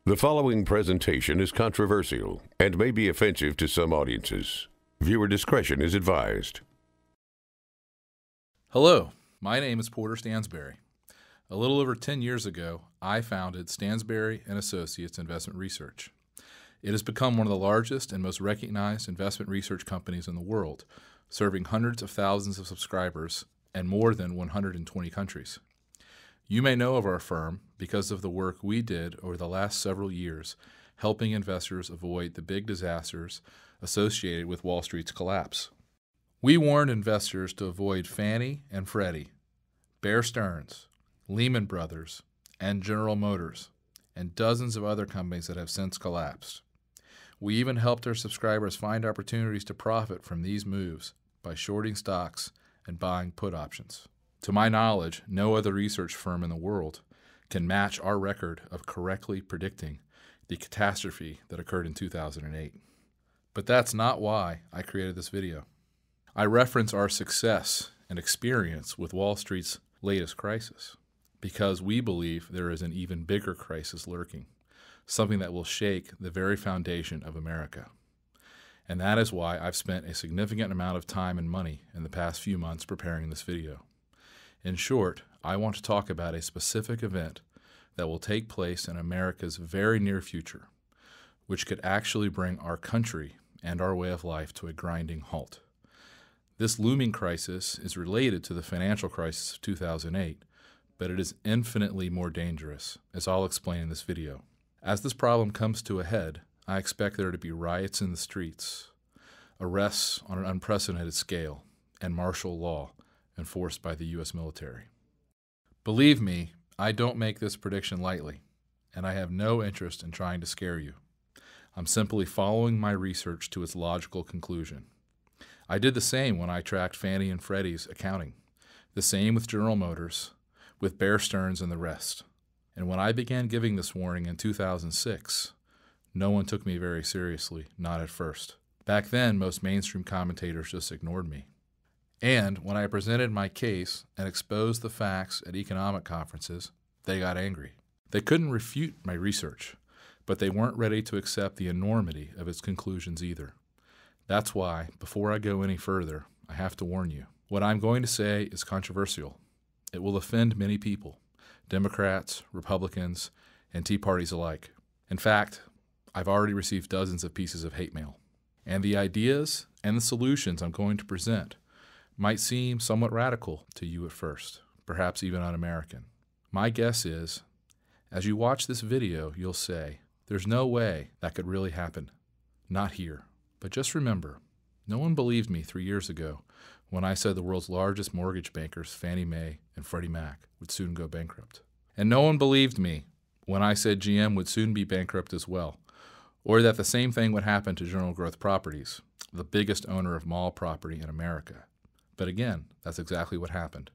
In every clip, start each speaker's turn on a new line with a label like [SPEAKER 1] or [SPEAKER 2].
[SPEAKER 1] The following presentation is controversial and may be offensive to some audiences. Viewer discretion is advised.
[SPEAKER 2] Hello, my name is Porter Stansberry. A little over 10 years ago, I founded Stansberry & Associates Investment Research. It has become one of the largest and most recognized investment research companies in the world, serving hundreds of thousands of subscribers and more than 120 countries. You may know of our firm because of the work we did over the last several years helping investors avoid the big disasters associated with Wall Street's collapse. We warned investors to avoid Fannie and Freddie, Bear Stearns, Lehman Brothers, and General Motors, and dozens of other companies that have since collapsed. We even helped our subscribers find opportunities to profit from these moves by shorting stocks and buying put options. To my knowledge, no other research firm in the world can match our record of correctly predicting the catastrophe that occurred in 2008. But that's not why I created this video. I reference our success and experience with Wall Street's latest crisis because we believe there is an even bigger crisis lurking, something that will shake the very foundation of America. And that is why I've spent a significant amount of time and money in the past few months preparing this video. In short, I want to talk about a specific event that will take place in America's very near future, which could actually bring our country and our way of life to a grinding halt. This looming crisis is related to the financial crisis of 2008, but it is infinitely more dangerous, as I'll explain in this video. As this problem comes to a head, I expect there to be riots in the streets, arrests on an unprecedented scale, and martial law enforced by the U.S. military. Believe me, I don't make this prediction lightly, and I have no interest in trying to scare you. I'm simply following my research to its logical conclusion. I did the same when I tracked Fannie and Freddie's accounting, the same with General Motors, with Bear Stearns and the rest. And when I began giving this warning in 2006, no one took me very seriously, not at first. Back then, most mainstream commentators just ignored me. And when I presented my case and exposed the facts at economic conferences, they got angry. They couldn't refute my research, but they weren't ready to accept the enormity of its conclusions either. That's why, before I go any further, I have to warn you. What I'm going to say is controversial. It will offend many people, Democrats, Republicans, and Tea Parties alike. In fact, I've already received dozens of pieces of hate mail. And the ideas and the solutions I'm going to present might seem somewhat radical to you at first, perhaps even un-American. My guess is, as you watch this video, you'll say, there's no way that could really happen. Not here. But just remember, no one believed me 3 years ago when I said the world's largest mortgage bankers, Fannie Mae and Freddie Mac, would soon go bankrupt. And no one believed me when I said GM would soon be bankrupt as well, or that the same thing would happen to General Growth Properties, the biggest owner of mall property in America. But again, that's exactly what happened.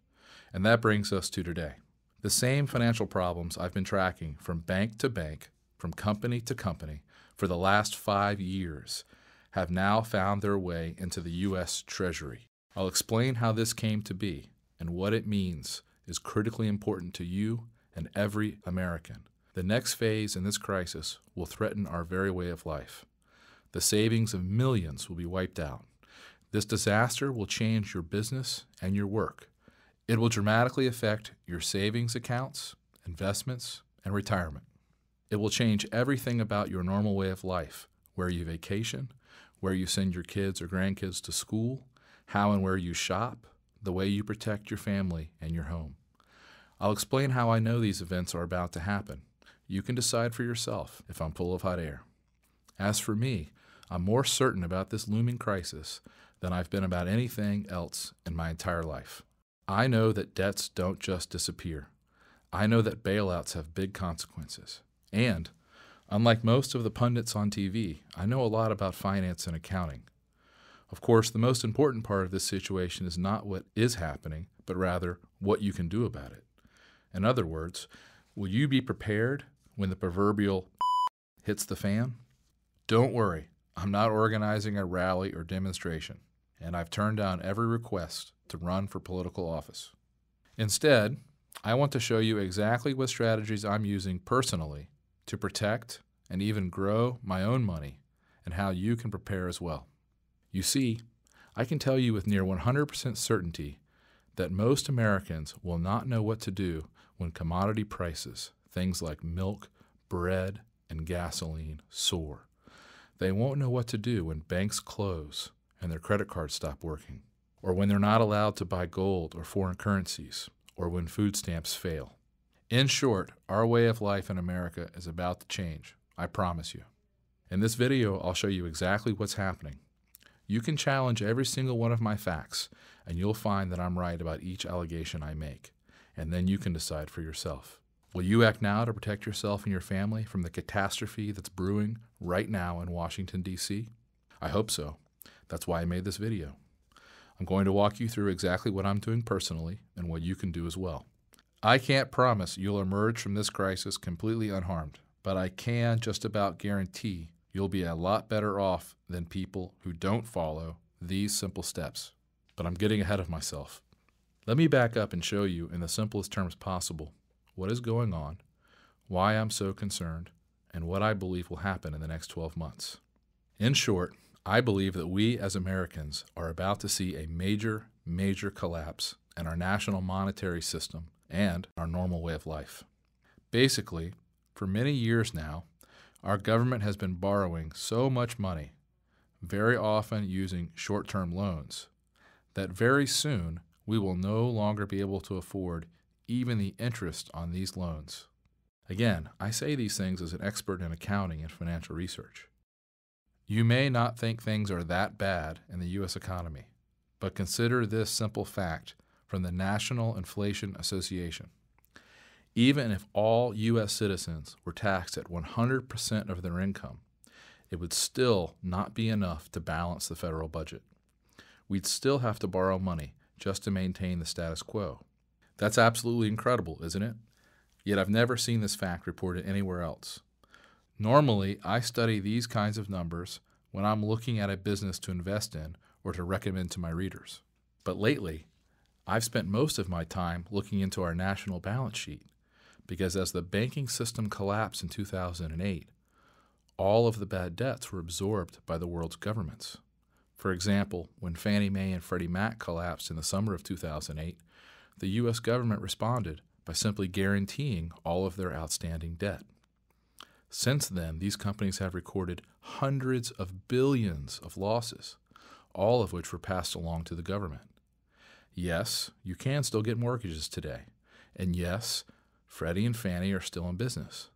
[SPEAKER 2] And that brings us to today. The same financial problems I've been tracking from bank to bank, from company to company, for the last 5 years have now found their way into the U.S. Treasury. I'll explain how this came to be and what it means is critically important to you and every American. The next phase in this crisis will threaten our very way of life. The savings of millions will be wiped out. This disaster will change your business and your work. It will dramatically affect your savings accounts, investments, and retirement. It will change everything about your normal way of life, where you vacation, where you send your kids or grandkids to school, how and where you shop, the way you protect your family and your home. I'll explain how I know these events are about to happen. You can decide for yourself if I'm full of hot air. As for me, I'm more certain about this looming crisis than I've been about anything else in my entire life. I know that debts don't just disappear. I know that bailouts have big consequences. And, unlike most of the pundits on TV, I know a lot about finance and accounting. Of course, the most important part of this situation is not what is happening, but rather what you can do about it. In other words, will you be prepared when the proverbial hits the fan? Don't worry, I'm not organizing a rally or demonstration, and I've turned down every request to run for political office. Instead, I want to show you exactly what strategies I'm using personally to protect and even grow my own money and how you can prepare as well. You see, I can tell you with near 100% certainty that most Americans will not know what to do when commodity prices, things like milk, bread, and gasoline, soar. They won't know what to do when banks close and their credit cards stop working, or when they're not allowed to buy gold or foreign currencies, or when food stamps fail. In short, our way of life in America is about to change, I promise you. In this video, I'll show you exactly what's happening. You can challenge every single one of my facts, and you'll find that I'm right about each allegation I make, and then you can decide for yourself. Will you act now to protect yourself and your family from the catastrophe that's brewing right now in Washington, D.C.? I hope so. That's why I made this video. I'm going to walk you through exactly what I'm doing personally and what you can do as well. I can't promise you'll emerge from this crisis completely unharmed, but I can just about guarantee you'll be a lot better off than people who don't follow these simple steps. But I'm getting ahead of myself. Let me back up and show you in the simplest terms possible what is going on, why I'm so concerned, and what I believe will happen in the next 12 months. In short, I believe that we as Americans are about to see a major collapse in our national monetary system and our normal way of life. Basically, for many years now, our government has been borrowing so much money, very often using short-term loans, that very soon we will no longer be able to afford even the interest on these loans. Again, I say these things as an expert in accounting and financial research. You may not think things are that bad in the U.S. economy, but consider this simple fact from the National Inflation Association. Even if all U.S. citizens were taxed at 100% of their income, it would still not be enough to balance the federal budget. We'd still have to borrow money just to maintain the status quo. That's absolutely incredible, isn't it? Yet I've never seen this fact reported anywhere else. Normally, I study these kinds of numbers when I'm looking at a business to invest in or to recommend to my readers. But lately, I've spent most of my time looking into our national balance sheet because as the banking system collapsed in 2008, all of the bad debts were absorbed by the world's governments. For example, when Fannie Mae and Freddie Mac collapsed in the summer of 2008, the U.S. government responded by simply guaranteeing all of their outstanding debt. Since then, these companies have recorded hundreds of billions of losses, all of which were passed along to the government. Yes, you can still get mortgages today, and yes, Freddie and Fannie are still in business.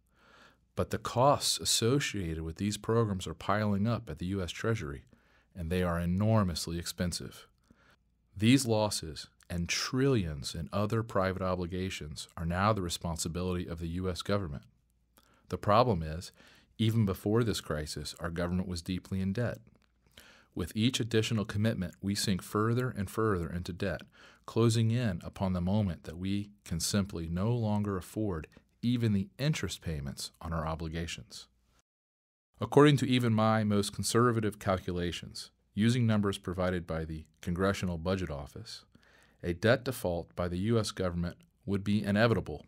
[SPEAKER 2] But the costs associated with these programs are piling up at the U.S. Treasury, and they are enormously expensive. These losses and trillions in other private obligations are now the responsibility of the U.S. government. The problem is, even before this crisis, our government was deeply in debt. With each additional commitment, we sink further and further into debt, closing in upon the moment that we can simply no longer afford even the interest payments on our obligations. According to even my most conservative calculations, using numbers provided by the Congressional Budget Office, a debt default by the U.S. government would be inevitable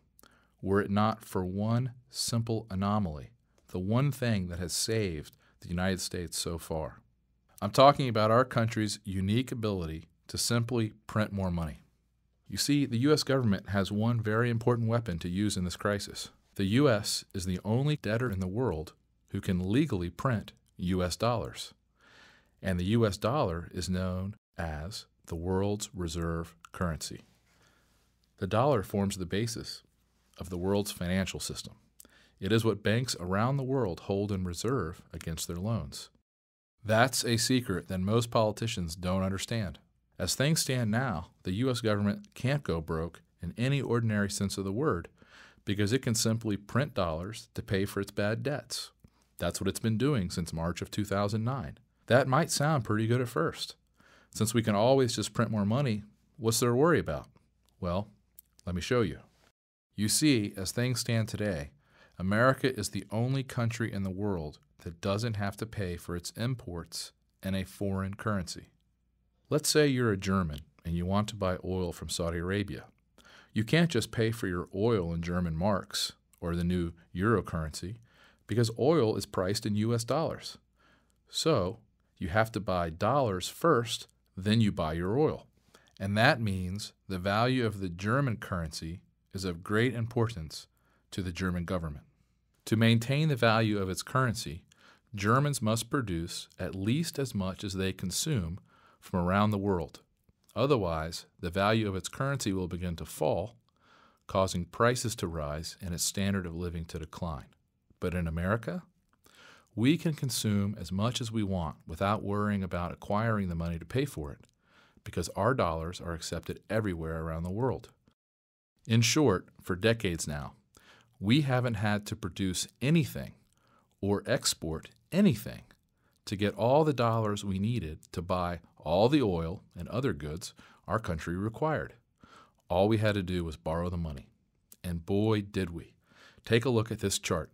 [SPEAKER 2] were it not for one simple anomaly, the one thing that has saved the United States so far. I'm talking about our country's unique ability to simply print more money. You see, the U.S. government has one very important weapon to use in this crisis. The U.S. is the only debtor in the world who can legally print U.S. dollars. And the U.S. dollar is known as the world's reserve currency. The dollar forms the basis of the world's financial system. It is what banks around the world hold in reserve against their loans. That's a secret that most politicians don't understand. As things stand now, the U.S. government can't go broke in any ordinary sense of the word because it can simply print dollars to pay for its bad debts. That's what it's been doing since March of 2009. That might sound pretty good at first. Since we can always just print more money, what's there to worry about? Well, let me show you. You see, as things stand today, America is the only country in the world that doesn't have to pay for its imports in a foreign currency. Let's say you're a German and you want to buy oil from Saudi Arabia. You can't just pay for your oil in German marks or the new euro currency. because oil is priced in U.S. dollars. So you have to buy dollars first, then you buy your oil. And that means the value of the German currency is of great importance to the German government. To maintain the value of its currency, Germans must produce at least as much as they consume from around the world. Otherwise, the value of its currency will begin to fall, causing prices to rise and its standard of living to decline. But in America, we can consume as much as we want without worrying about acquiring the money to pay for it, because our dollars are accepted everywhere around the world. In short, for decades now, we haven't had to produce anything or export anything to get all the dollars we needed to buy all the oil and other goods our country required. All we had to do was borrow the money. And boy, did we. Take a look at this chart.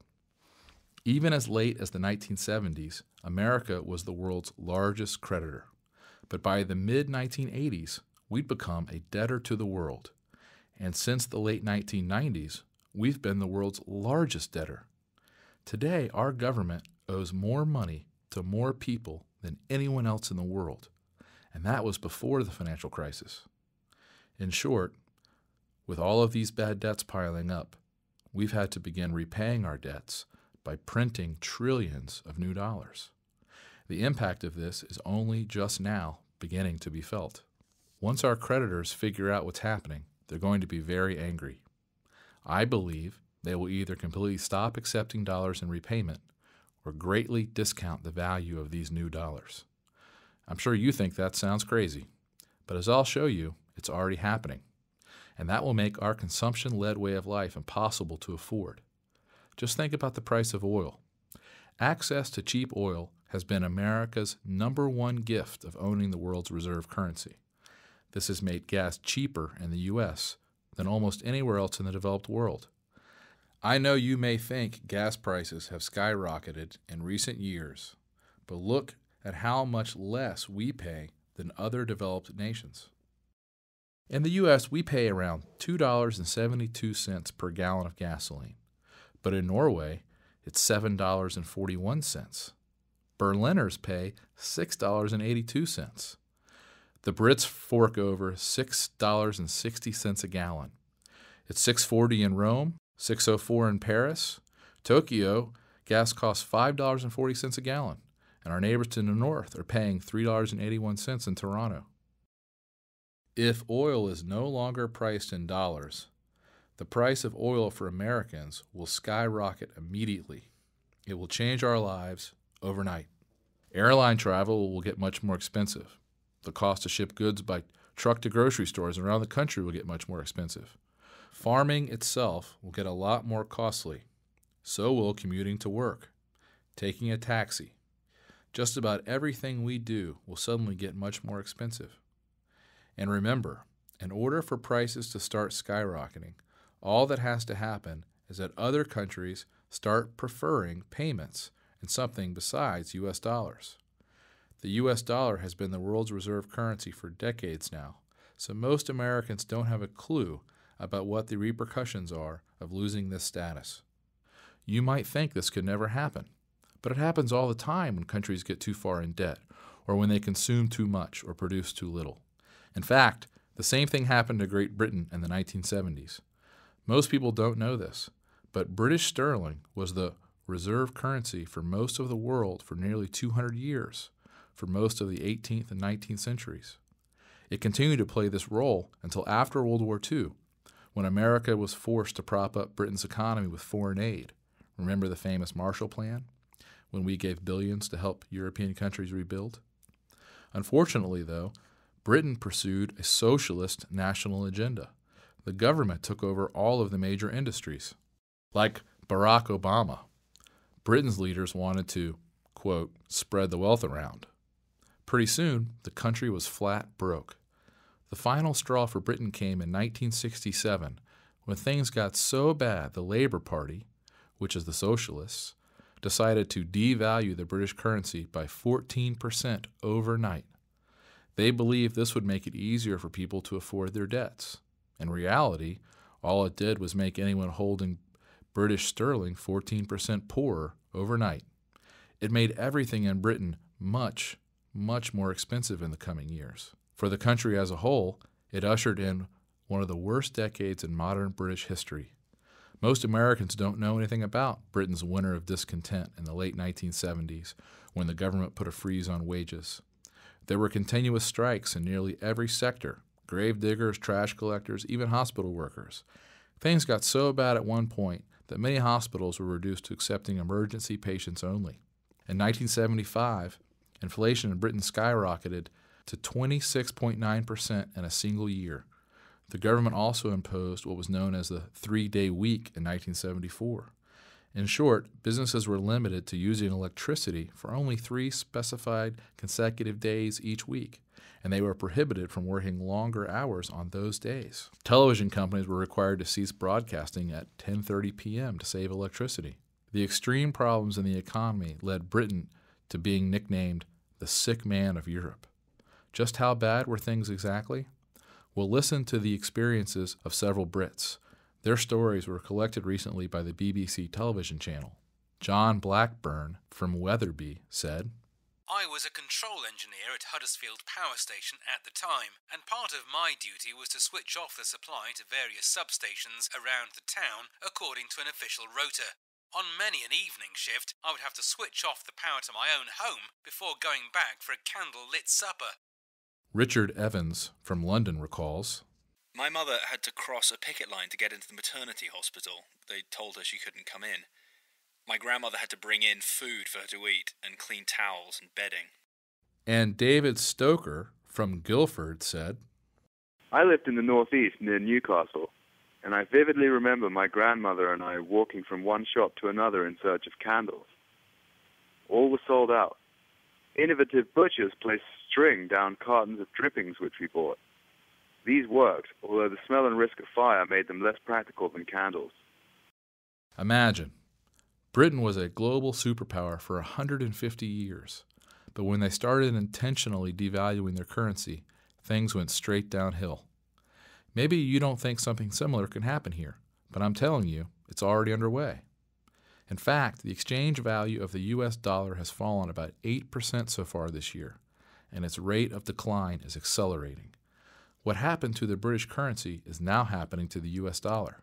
[SPEAKER 2] Even as late as the 1970s, America was the world's largest creditor. But by the mid-1980s, we'd become a debtor to the world. And since the late 1990s, we've been the world's largest debtor. Today, our government owes more money to more people than anyone else in the world. And that was before the financial crisis. In short, with all of these bad debts piling up, we've had to begin repaying our debts by printing trillions of new dollars. The impact of this is only just now beginning to be felt. Once our creditors figure out what's happening, they're going to be very angry. I believe they will either completely stop accepting dollars in repayment or greatly discount the value of these new dollars. I'm sure you think that sounds crazy, but as I'll show you, it's already happening. And that will make our consumption-led way of life impossible to afford. Just think about the price of oil. Access to cheap oil has been America's #1 gift of owning the world's reserve currency. This has made gas cheaper in the U.S. than almost anywhere else in the developed world. I know you may think gas prices have skyrocketed in recent years, but look at how much less we pay than other developed nations. In the U.S., we pay around $2.72 per gallon of gasoline, but in Norway, it's $7.41. Berliners pay $6.82. The Brits fork over $6.60 a gallon. It's $6.40 in Rome, $6.04 in Paris. Tokyo, gas costs $5.40 a gallon, and our neighbors to the north are paying $3.81 in Toronto. If oil is no longer priced in dollars, the price of oil for Americans will skyrocket immediately. It will change our lives overnight. Airline travel will get much more expensive. The cost to ship goods by truck to grocery stores around the country will get much more expensive. Farming itself will get a lot more costly. So will commuting to work, taking a taxi. Just about everything we do will suddenly get much more expensive. And remember, in order for prices to start skyrocketing, all that has to happen is that other countries start preferring payments in something besides U.S. dollars. The U.S. dollar has been the world's reserve currency for decades now, so most Americans don't have a clue about what the repercussions are of losing this status. You might think this could never happen, but it happens all the time when countries get too far in debt, or when they consume too much or produce too little. In fact, the same thing happened to Great Britain in the 1970s. Most people don't know this, but British sterling was the reserve currency for most of the world for nearly 200 years, for most of the 18th and 19th centuries. It continued to play this role until after World War II, when America was forced to prop up Britain's economy with foreign aid. Remember the famous Marshall Plan, when we gave billions to help European countries rebuild? Unfortunately, though, Britain pursued a socialist national agenda. The government took over all of the major industries. Like Barack Obama, Britain's leaders wanted to, quote, spread the wealth around. Pretty soon, the country was flat broke. The final straw for Britain came in 1967, when things got so bad the Labour Party, which is the socialists, decided to devalue the British currency by 14% overnight. They believed this would make it easier for people to afford their debts. In reality, all it did was make anyone holding British sterling 14% poorer overnight. It made everything in Britain much, much more expensive in the coming years. For the country as a whole, it ushered in one of the worst decades in modern British history. Most Americans don't know anything about Britain's winter of discontent in the late 1970s when the government put a freeze on wages. There were continuous strikes in nearly every sector: grave diggers, trash collectors, even hospital workers. Things got so bad at one point that many hospitals were reduced to accepting emergency patients only. In 1975, inflation in Britain skyrocketed to 26.9% in a single year. The government also imposed what was known as the 3-day week in 1974. In short, businesses were limited to using electricity for only 3 specified consecutive days each week, and they were prohibited from working longer hours on those days. Television companies were required to cease broadcasting at 10:30 p.m. to save electricity. The extreme problems in the economy led Britain to being nicknamed the sick man of Europe. Just how bad were things exactly? We'll listen to the experiences of several Brits. Their stories were collected recently by the BBC television channel. John Blackburn from Wetherby said,
[SPEAKER 3] I was a control engineer at Huddersfield Power Station at the time, and part of my duty was to switch off the supply to various substations around the town according to an official rota. On many an evening shift, I would have to switch off the power to my own home before going back for a candle-lit supper.
[SPEAKER 2] Richard Evans from London recalls,
[SPEAKER 4] My mother had to cross a picket line to get into the maternity hospital. They told her she couldn't come in. My grandmother had to bring in food for her to eat and clean towels and bedding.
[SPEAKER 2] And David Stoker from Guildford said,
[SPEAKER 5] I lived in the northeast near Newcastle, and I vividly remember my grandmother and I walking from one shop to another in search of candles. All were sold out. Innovative butchers placed string down cartons of drippings which we bought. These worked, although the smell and risk of fire made them less practical than candles.
[SPEAKER 2] Imagine, Britain was a global superpower for 150 years, but when they started intentionally devaluing their currency, things went straight downhill. Maybe you don't think something similar can happen here, but I'm telling you, it's already underway. In fact, the exchange value of the U.S. dollar has fallen about 8% so far this year, and its rate of decline is accelerating. What happened to the British currency is now happening to the U.S. dollar.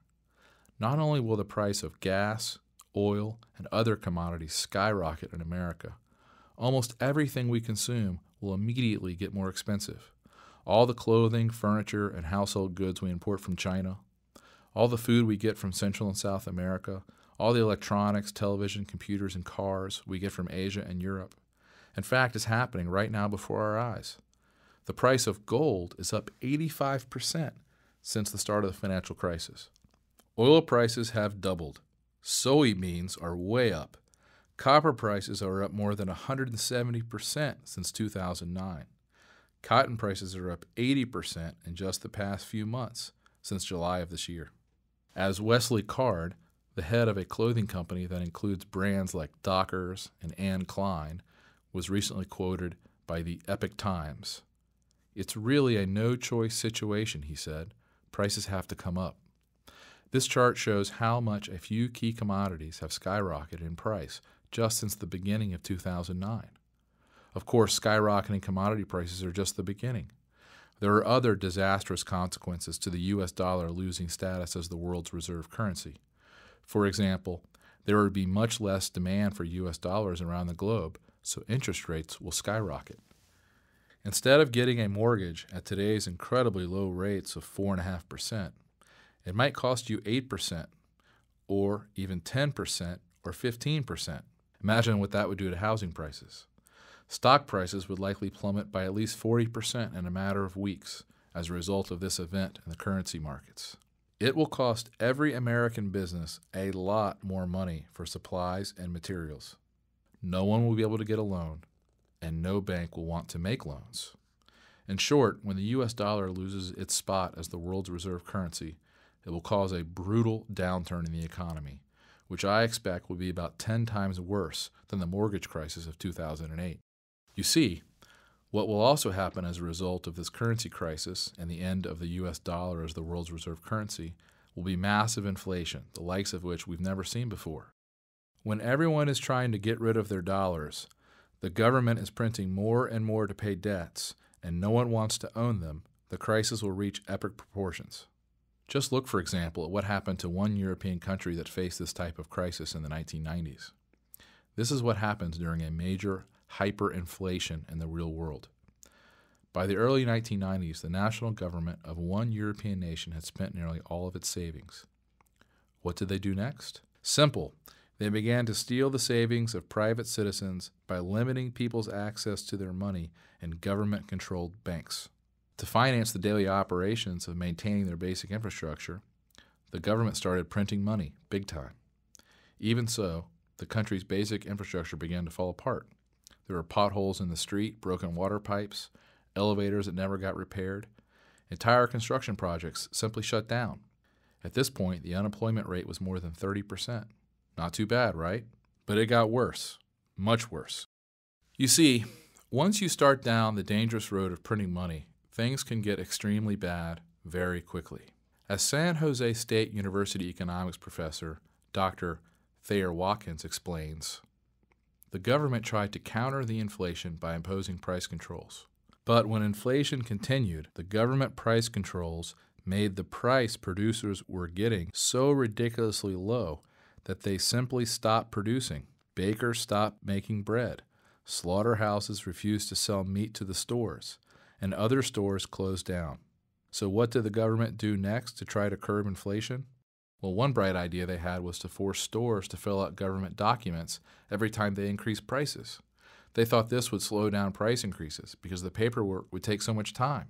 [SPEAKER 2] Not only will the price of gas, oil, and other commodities skyrocket in America, almost everything we consume will immediately get more expensive. All the clothing, furniture, and household goods we import from China, all the food we get from Central and South America, all the electronics, television, computers, and cars we get from Asia and Europe. In fact, it's happening right now before our eyes. The price of gold is up 85% since the start of the financial crisis. Oil prices have doubled. Soybeans are way up. Copper prices are up more than 170% since 2009. Cotton prices are up 80% in just the past few months, since July of this year. As Wesley Card, the head of a clothing company that includes brands like Dockers and Anne Klein, was recently quoted by the Epoch Times. It's really a no-choice situation, he said. Prices have to come up. This chart shows how much a few key commodities have skyrocketed in price just since the beginning of 2009. Of course, skyrocketing commodity prices are just the beginning. There are other disastrous consequences to the U.S. dollar losing status as the world's reserve currency. For example, there would be much less demand for U.S. dollars around the globe, so interest rates will skyrocket. Instead of getting a mortgage at today's incredibly low rates of 4.5%, it might cost you 8%, or even 10%, or 15%. Imagine what that would do to housing prices. Stock prices would likely plummet by at least 40% in a matter of weeks as a result of this event in the currency markets. It will cost every American business a lot more money for supplies and materials. No one will be able to get a loan, and no bank will want to make loans. In short, when the U.S. dollar loses its spot as the world's reserve currency, it will cause a brutal downturn in the economy, which I expect will be about 10 times worse than the mortgage crisis of 2008. You see, what will also happen as a result of this currency crisis and the end of the U.S. dollar as the world's reserve currency will be massive inflation, the likes of which we've never seen before. When everyone is trying to get rid of their dollars, the government is printing more and more to pay debts, and no one wants to own them, the crisis will reach epic proportions. Just look, for example, at what happened to one European country that faced this type of crisis in the 1990s. This is what happens during a major hyperinflation in the real world. By the early 1990s, the national government of one European nation had spent nearly all of its savings. What did they do next? Simple. They began to steal the savings of private citizens by limiting people's access to their money in government-controlled banks. To finance the daily operations of maintaining their basic infrastructure, the government started printing money big time. Even so, the country's basic infrastructure began to fall apart. There were potholes in the street, broken water pipes, elevators that never got repaired. Entire construction projects simply shut down. At this point, the unemployment rate was more than 30%. Not too bad, right? But it got worse, much worse. You see, once you start down the dangerous road of printing money, things can get extremely bad very quickly. As San Jose State University economics professor Dr. Thayer Watkins explains, the government tried to counter the inflation by imposing price controls. But when inflation continued, the government price controls made the price producers were getting so ridiculously low that they simply stopped producing. Bakers stopped making bread. Slaughterhouses refused to sell meat to the stores, and other stores closed down. So what did the government do next to try to curb inflation? Well, one bright idea they had was to force stores to fill out government documents every time they increased prices. They thought this would slow down price increases because the paperwork would take so much time.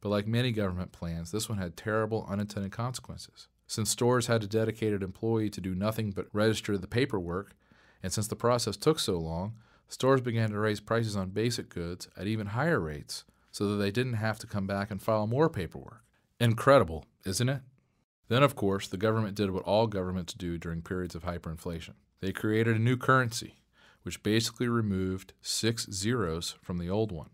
[SPEAKER 2] But like many government plans, this one had terrible unintended consequences. Since stores had a dedicated employee to do nothing but register the paperwork, and since the process took so long, stores began to raise prices on basic goods at even higher rates so that they didn't have to come back and file more paperwork. Incredible, isn't it? Then, of course, the government did what all governments do during periods of hyperinflation. They created a new currency, which basically removed 6 zeros from the old one.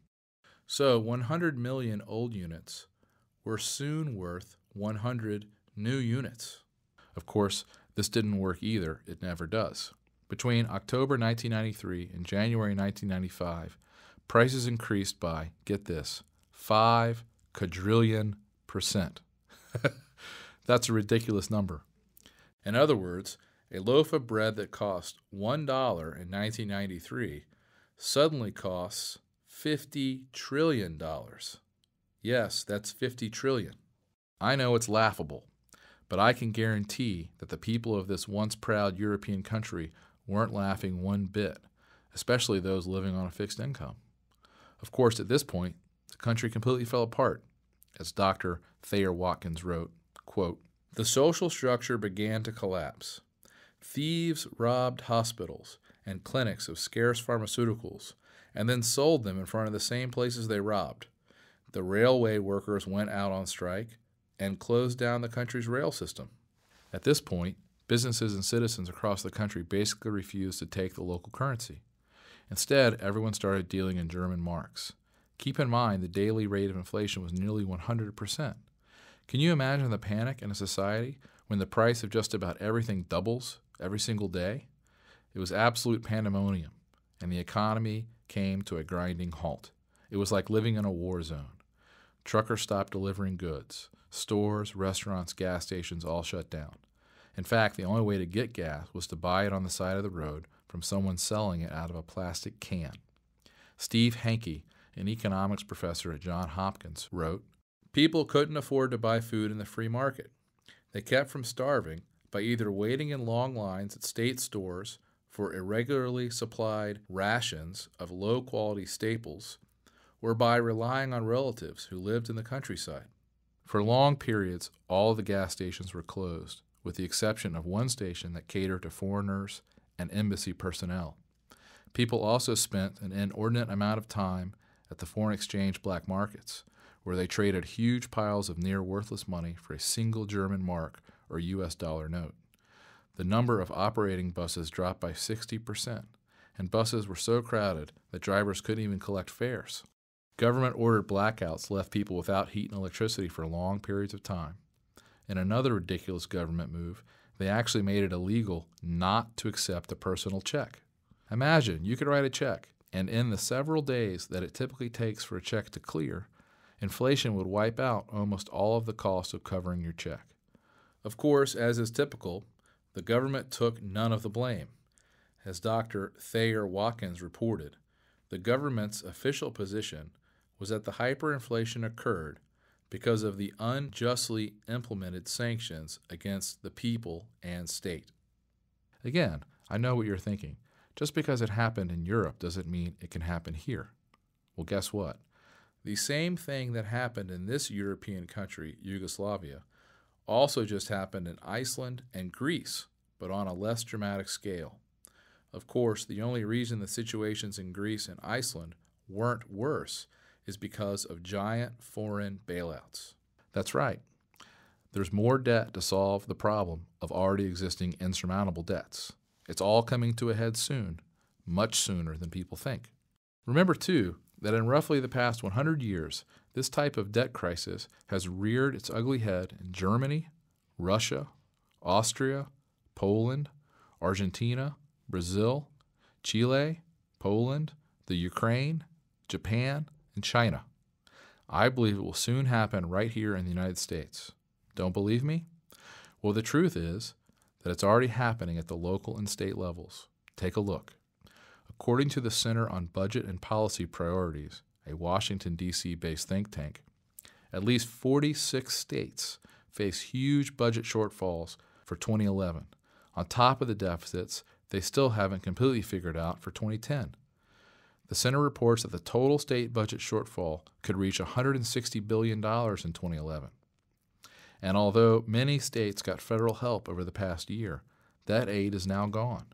[SPEAKER 2] So 100 million old units were soon worth 100 new units. Of course, this didn't work either. It never does. Between October 1993 and January 1995, prices increased by, get this, 5 quadrillion %. That's a ridiculous number. In other words, a loaf of bread that cost $1 in 1993 suddenly costs $50 trillion. Yes, that's 50 trillion. I know it's laughable, but I can guarantee that the people of this once proud European country weren't laughing one bit, especially those living on a fixed income. Of course, at this point, the country completely fell apart. As Dr. Thayer Watkins wrote, quote, "The social structure began to collapse. Thieves robbed hospitals and clinics of scarce pharmaceuticals and then sold them in front of the same places they robbed. The railway workers went out on strike and closed down the country's rail system. At this point, businesses and citizens across the country basically refused to take the local currency. Instead, everyone started dealing in German marks. Keep in mind the daily rate of inflation was nearly 100%. Can you imagine the panic in a society when the price of just about everything doubles every single day? It was absolute pandemonium, and the economy came to a grinding halt. It was like living in a war zone. Truckers stopped delivering goods. Stores, restaurants, gas stations all shut down. In fact, the only way to get gas was to buy it on the side of the road from someone selling it out of a plastic can. Steve Hanke, an economics professor at Johns Hopkins, wrote, "People couldn't afford to buy food in the free market. They kept from starving by either waiting in long lines at state stores for irregularly supplied rations of low-quality staples, or by relying on relatives who lived in the countryside. For long periods, all of the gas stations were closed, with the exception of one station that catered to foreigners and embassy personnel. People also spent an inordinate amount of time at the foreign exchange black markets, where they traded huge piles of near-worthless money for a single German mark or US dollar note. The number of operating buses dropped by 60%, and buses were so crowded that drivers couldn't even collect fares. Government-ordered blackouts left people without heat and electricity for long periods of time. In another ridiculous government move, They actually made it illegal not to accept a personal check. Imagine you could write a check, and in the several days that it typically takes for a check to clear, inflation would wipe out almost all of the cost of covering your check. Of course, as is typical, the government took none of the blame. As Dr. Thayer Watkins reported, the government's official position was that the hyperinflation occurred because of the unjustly implemented sanctions against the people and state. Again, I know what you're thinking. Just because it happened in Europe doesn't mean it can happen here. Well, guess what? The same thing that happened in this European country, Yugoslavia, also just happened in Iceland and Greece, but on a less dramatic scale. Of course, the only reason the situations in Greece and Iceland weren't worse is because of giant foreign bailouts. That's right. There's more debt to solve the problem of already existing insurmountable debts. It's all coming to a head soon, much sooner than people think. Remember, too, that in roughly the past 100 years, this type of debt crisis has reared its ugly head in Germany, Russia, Austria, Poland, Argentina, Brazil, Chile, Poland, the Ukraine, Japan, and China. I believe it will soon happen right here in the United States. Don't believe me? Well, the truth is that it's already happening at the local and state levels. Take a look. According to the Center on Budget and Policy Priorities, a Washington, D.C. based think tank, at least 46 states face huge budget shortfalls for 2011, on top of the deficits they still haven't completely figured out for 2010. The center reports that the total state budget shortfall could reach $160 billion in 2011. And although many states got federal help over the past year, that aid is now gone.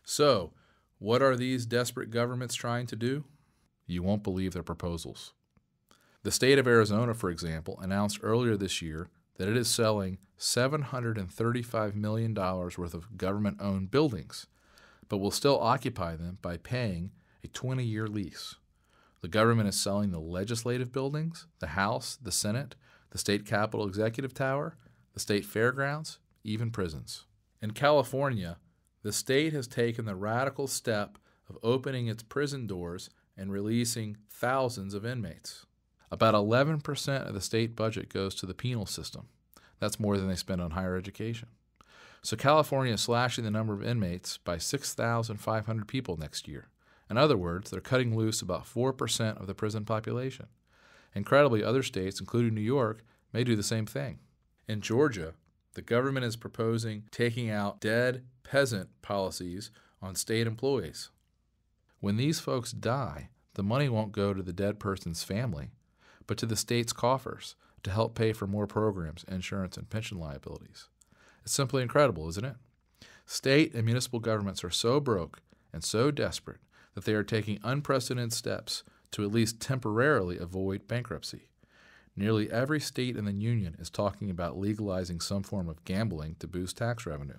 [SPEAKER 2] So, what are these desperate governments trying to do? You won't believe their proposals. The state of Arizona, for example, announced earlier this year that it is selling $735 million worth of government-owned buildings, but will still occupy them by paying a 20-year lease. The government is selling the legislative buildings, the House, the Senate, the state capitol executive tower, the state fairgrounds, even prisons. In California, the state has taken the radical step of opening its prison doors and releasing thousands of inmates. About 11% of the state budget goes to the penal system. That's more than they spend on higher education. So California is slashing the number of inmates by 6,500 people next year. In other words, they're cutting loose about 4% of the prison population. Incredibly, other states, including New York, may do the same thing. In Georgia, the government is proposing taking out dead peasant policies on state employees. When these folks die, the money won't go to the dead person's family, but to the state's coffers to help pay for more programs, insurance, and pension liabilities. It's simply incredible, isn't it? State and municipal governments are so broke and so desperate that they are taking unprecedented steps to at least temporarily avoid bankruptcy. Nearly every state in the union is talking about legalizing some form of gambling to boost tax revenue.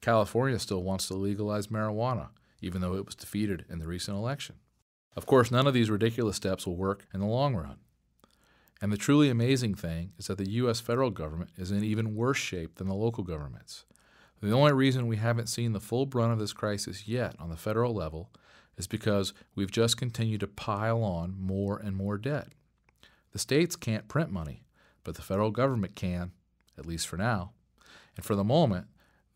[SPEAKER 2] California still wants to legalize marijuana, even though it was defeated in the recent election. Of course, none of these ridiculous steps will work in the long run. And the truly amazing thing is that the U.S. federal government is in even worse shape than the local governments. The only reason we haven't seen the full brunt of this crisis yet on the federal level is because we've just continued to pile on more and more debt. The states can't print money, but the federal government can, at least for now. And for the moment,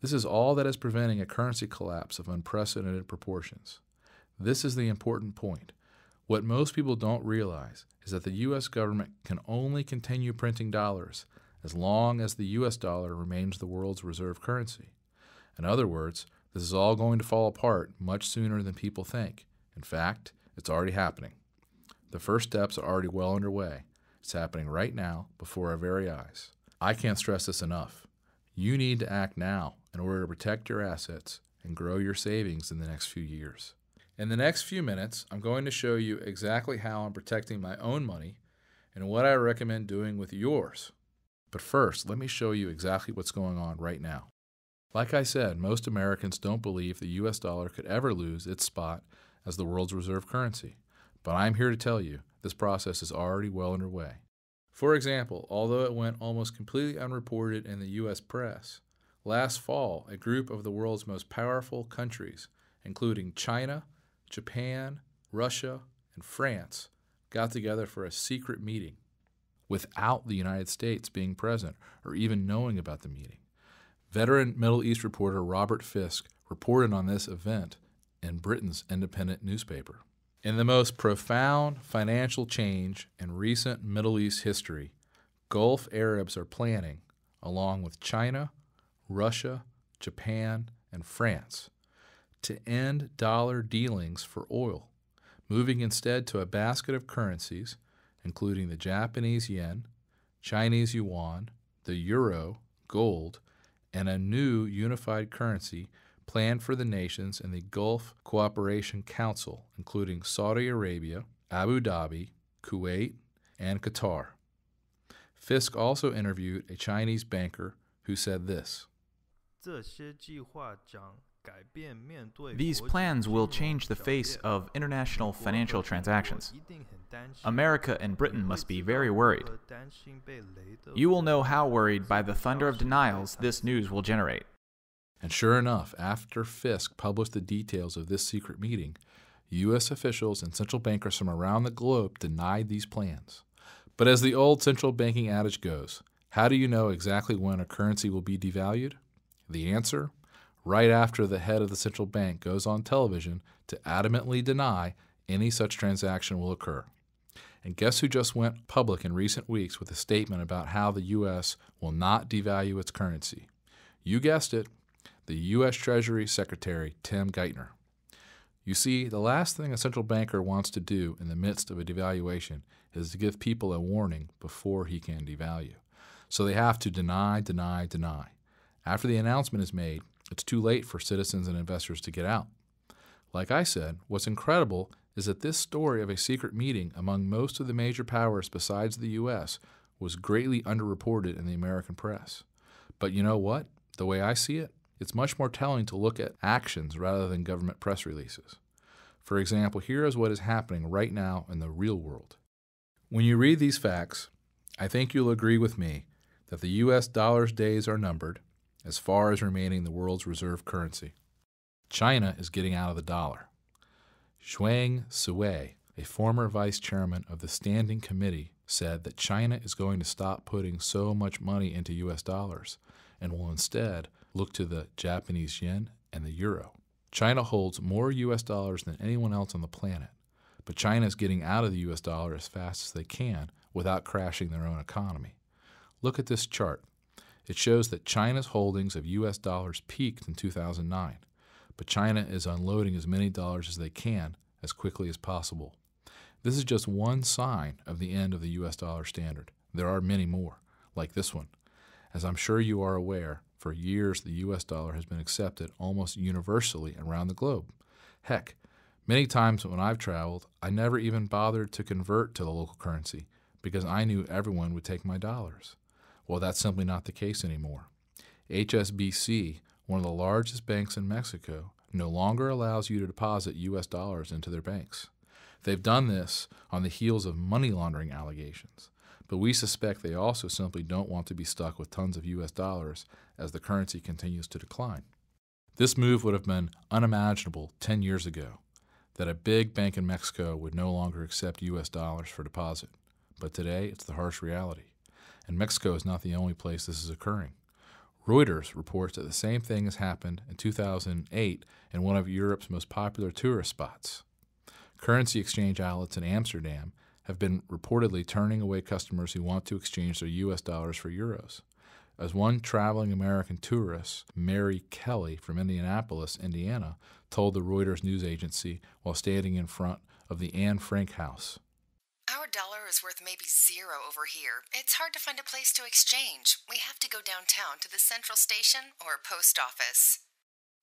[SPEAKER 2] this is all that is preventing a currency collapse of unprecedented proportions. This is the important point. What most people don't realize is that the U.S. government can only continue printing dollars as long as the U.S. dollar remains the world's reserve currency. In other words, this is all going to fall apart much sooner than people think. In fact, it's already happening. The first steps are already well underway. It's happening right now before our very eyes. I can't stress this enough. You need to act now in order to protect your assets and grow your savings in the next few years. In the next few minutes, I'm going to show you exactly how I'm protecting my own money and what I recommend doing with yours. But first, let me show you exactly what's going on right now. Like I said, most Americans don't believe the U.S. dollar could ever lose its spot as the world's reserve currency. But I'm here to tell you this process is already well underway. For example, although it went almost completely unreported in the U.S. press, Last fall, a group of the world's most powerful countries, including China, Japan, Russia, and France, got together for a secret meeting without the United States being present or even knowing about the meeting. Veteran Middle East reporter Robert Fisk reported on this event in Britain's independent newspaper. In the most profound financial change in recent Middle East history, Gulf Arabs are planning, along with China, Russia, Japan, and France, to end dollar dealings for oil, moving instead to a basket of currencies, including the Japanese yen, Chinese yuan, the euro, gold, and a new unified currency planned for the nations in the Gulf Cooperation Council, including Saudi Arabia, Abu Dhabi, Kuwait, and Qatar. Fisk also interviewed a Chinese banker who said this:
[SPEAKER 6] These plans will change the face of international financial transactions. America and Britain must be very worried. You will know how worried by the thunder of denials this news will generate.
[SPEAKER 2] And sure enough, after Fisk published the details of this secret meeting, U.S. officials and central bankers from around the globe denied these plans. But as the old central banking adage goes, how do you know exactly when a currency will be devalued? The answer? Right after the head of the central bank goes on television to adamantly deny any such transaction will occur. And guess who just went public in recent weeks with a statement about how the U.S. will not devalue its currency? You guessed it, the U.S. Treasury Secretary Tim Geithner. You see, the last thing a central banker wants to do in the midst of a devaluation is to give people a warning before he can devalue. So they have to deny. After the announcement is made, it's too late for citizens and investors to get out. Like I said, what's incredible is that this story of a secret meeting among most of the major powers besides the U.S. was greatly underreported in the American press. But you know what? The way I see it, it's much more telling to look at actions rather than government press releases. For example, here is what is happening right now in the real world. When you read these facts, I think you'll agree with me that the U.S. dollar's days are numbered as far as remaining the world's reserve currency. China is getting out of the dollar. Zhuang Sui, a former vice chairman of the Standing Committee, said that China is going to stop putting so much money into U.S. dollars and will instead look to the Japanese yen and the euro. China holds more U.S. dollars than anyone else on the planet, but China is getting out of the U.S. dollar as fast as they can without crashing their own economy. Look at this chart. It shows that China's holdings of U.S. dollars peaked in 2009, but China is unloading as many dollars as they can as quickly as possible. This is just one sign of the end of the U.S. dollar standard. There are many more, like this one. As I'm sure you are aware, for years the U.S. dollar has been accepted almost universally around the globe. Heck, many times when I've traveled, I never even bothered to convert to the local currency because I knew everyone would take my dollars. Well, that's simply not the case anymore. HSBC, one of the largest banks in Mexico, no longer allows you to deposit U.S. dollars into their banks. They've done this on the heels of money laundering allegations, but we suspect they also simply don't want to be stuck with tons of U.S. dollars as the currency continues to decline. This move would have been unimaginable 10 years ago, that a big bank in Mexico would no longer accept U.S. dollars for deposit. But today, it's the harsh reality. And Mexico is not the only place this is occurring. Reuters reports that the same thing has happened in 2008 in one of Europe's most popular tourist spots. Currency exchange outlets in Amsterdam have been reportedly turning away customers who want to exchange their U.S. dollars for euros. As one traveling American tourist, Mary Kelly from Indianapolis, Indiana, told the Reuters news agency while standing in front of the Anne Frank House.
[SPEAKER 7] Our dollar is worth maybe zero over here. It's hard to find a place to exchange. We have to go downtown to the central station or post office.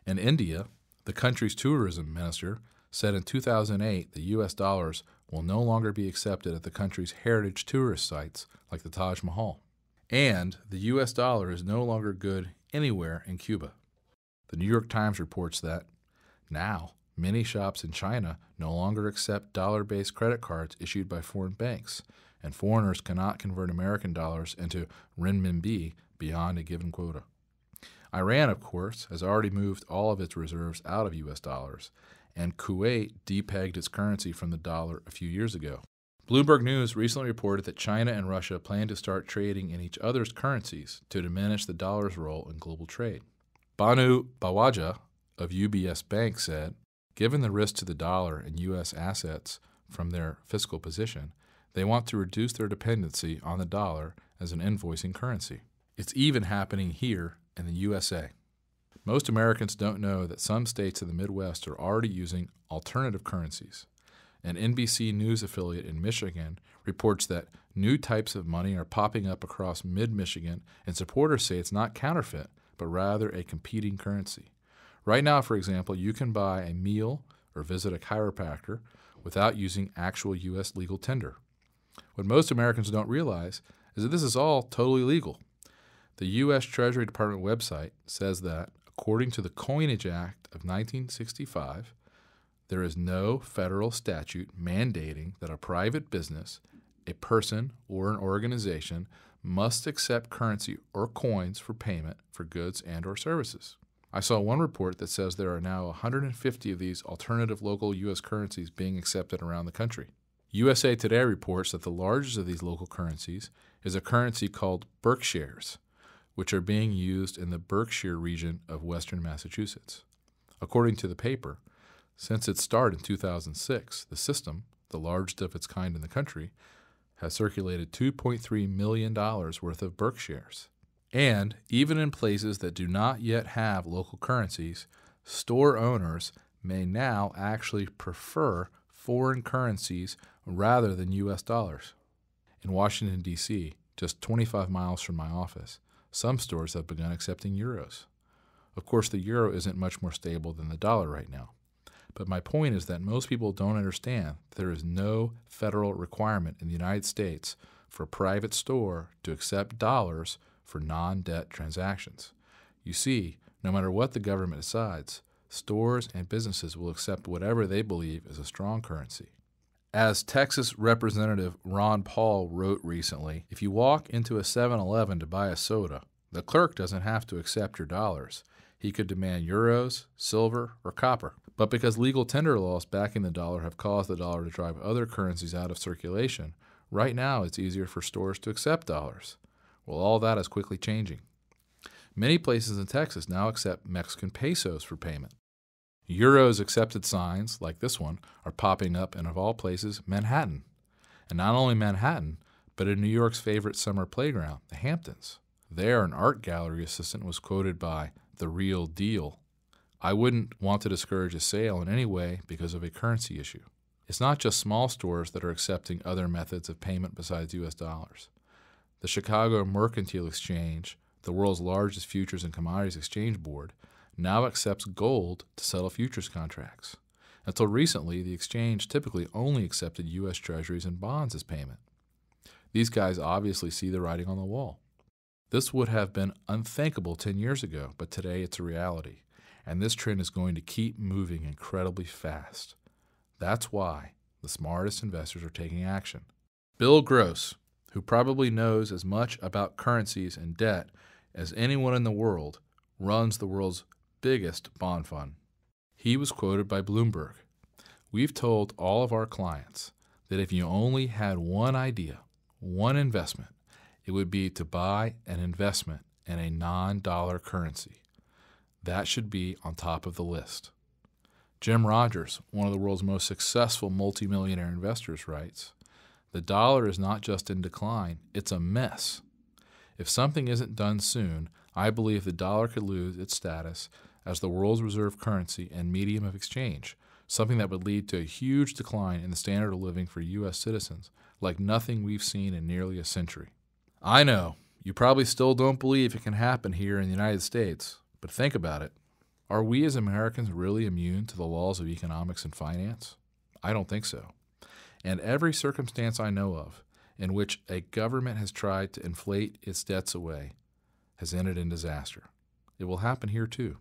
[SPEAKER 2] In India, the country's tourism minister said in 2008 the U.S. dollars will no longer be accepted at the country's heritage tourist sites like the Taj Mahal. And the U.S. dollar is no longer good anywhere in Cuba. The New York Times reports that now many shops in China no longer accept dollar-based credit cards issued by foreign banks, and foreigners cannot convert American dollars into renminbi beyond a given quota. Iran, of course, has already moved all of its reserves out of U.S. dollars, and Kuwait depegged its currency from the dollar a few years ago. Bloomberg News recently reported that China and Russia plan to start trading in each other's currencies to diminish the dollar's role in global trade. Banu Bawaja of UBS Bank said, given the risk to the dollar and U.S. assets from their fiscal position, they want to reduce their dependency on the dollar as an invoicing currency. It's even happening here in the USA. Most Americans don't know that some states in the Midwest are already using alternative currencies. An NBC News affiliate in Michigan reports that new types of money are popping up across mid-Michigan, and supporters say it's not counterfeit, but rather a competing currency. Right now, for example, you can buy a meal or visit a chiropractor without using actual U.S. legal tender. What most Americans don't realize is that this is all totally legal. The U.S. Treasury Department website says that, according to the Coinage Act of 1965, there is no federal statute mandating that a private business, a person, or an organization must accept currency or coins for payment for goods and or services. I saw one report that says there are now 150 of these alternative local U.S. currencies being accepted around the country. USA Today reports that the largest of these local currencies is a currency called Berkshires, which are being used in the Berkshire region of western Massachusetts. According to the paper, since its start in 2006, the system, the largest of its kind in the country, has circulated $2.3 million worth of Berkshires. And even in places that do not yet have local currencies, store owners may now actually prefer foreign currencies rather than U.S. dollars. In Washington, D.C., just 25 miles from my office, some stores have begun accepting euros. Of course, the euro isn't much more stable than the dollar right now. But my point is that most people don't understand that there is no federal requirement in the United States for a private store to accept dollars for non-debt transactions. You see, no matter what the government decides, stores and businesses will accept whatever they believe is a strong currency. As Texas Representative Ron Paul wrote recently, if you walk into a 7-Eleven to buy a soda, the clerk doesn't have to accept your dollars. He could demand euros, silver, or copper. But because legal tender laws backing the dollar have caused the dollar to drive other currencies out of circulation, right now it's easier for stores to accept dollars. Well, all that is quickly changing. Many places in Texas now accept Mexican pesos for payment. Euros accepted signs, like this one, are popping up in, of all places, Manhattan. And not only Manhattan, but in New York's favorite summer playground, the Hamptons. There, an art gallery assistant was quoted by "the real deal." I wouldn't want to discourage a sale in any way because of a currency issue. It's not just small stores that are accepting other methods of payment besides U.S. dollars. The Chicago Mercantile Exchange, the world's largest futures and commodities exchange board, now accepts gold to settle futures contracts. Until recently, the exchange typically only accepted U.S. Treasuries and bonds as payment. These guys obviously see the writing on the wall. This would have been unthinkable 10 years ago, but today it's a reality, and this trend is going to keep moving incredibly fast. That's why the smartest investors are taking action. Bill Gross, who probably knows as much about currencies and debt as anyone in the world, runs the world's biggest bond fund. He was quoted by Bloomberg. "We've told all of our clients that if you only had one idea, one investment, it would be to buy an investment in a non-dollar currency. That should be on top of the list." Jim Rogers, one of the world's most successful multimillionaire investors, writes, "The dollar is not just in decline, it's a mess. If something isn't done soon, I believe the dollar could lose its status as the world's reserve currency and medium of exchange, something that would lead to a huge decline in the standard of living for U.S. citizens, like nothing we've seen in nearly a century." I know, you probably still don't believe it can happen here in the United States, but think about it. Are we as Americans really immune to the laws of economics and finance? I don't think so. And every circumstance I know of in which a government has tried to inflate its debts away has ended in disaster. It will happen here too.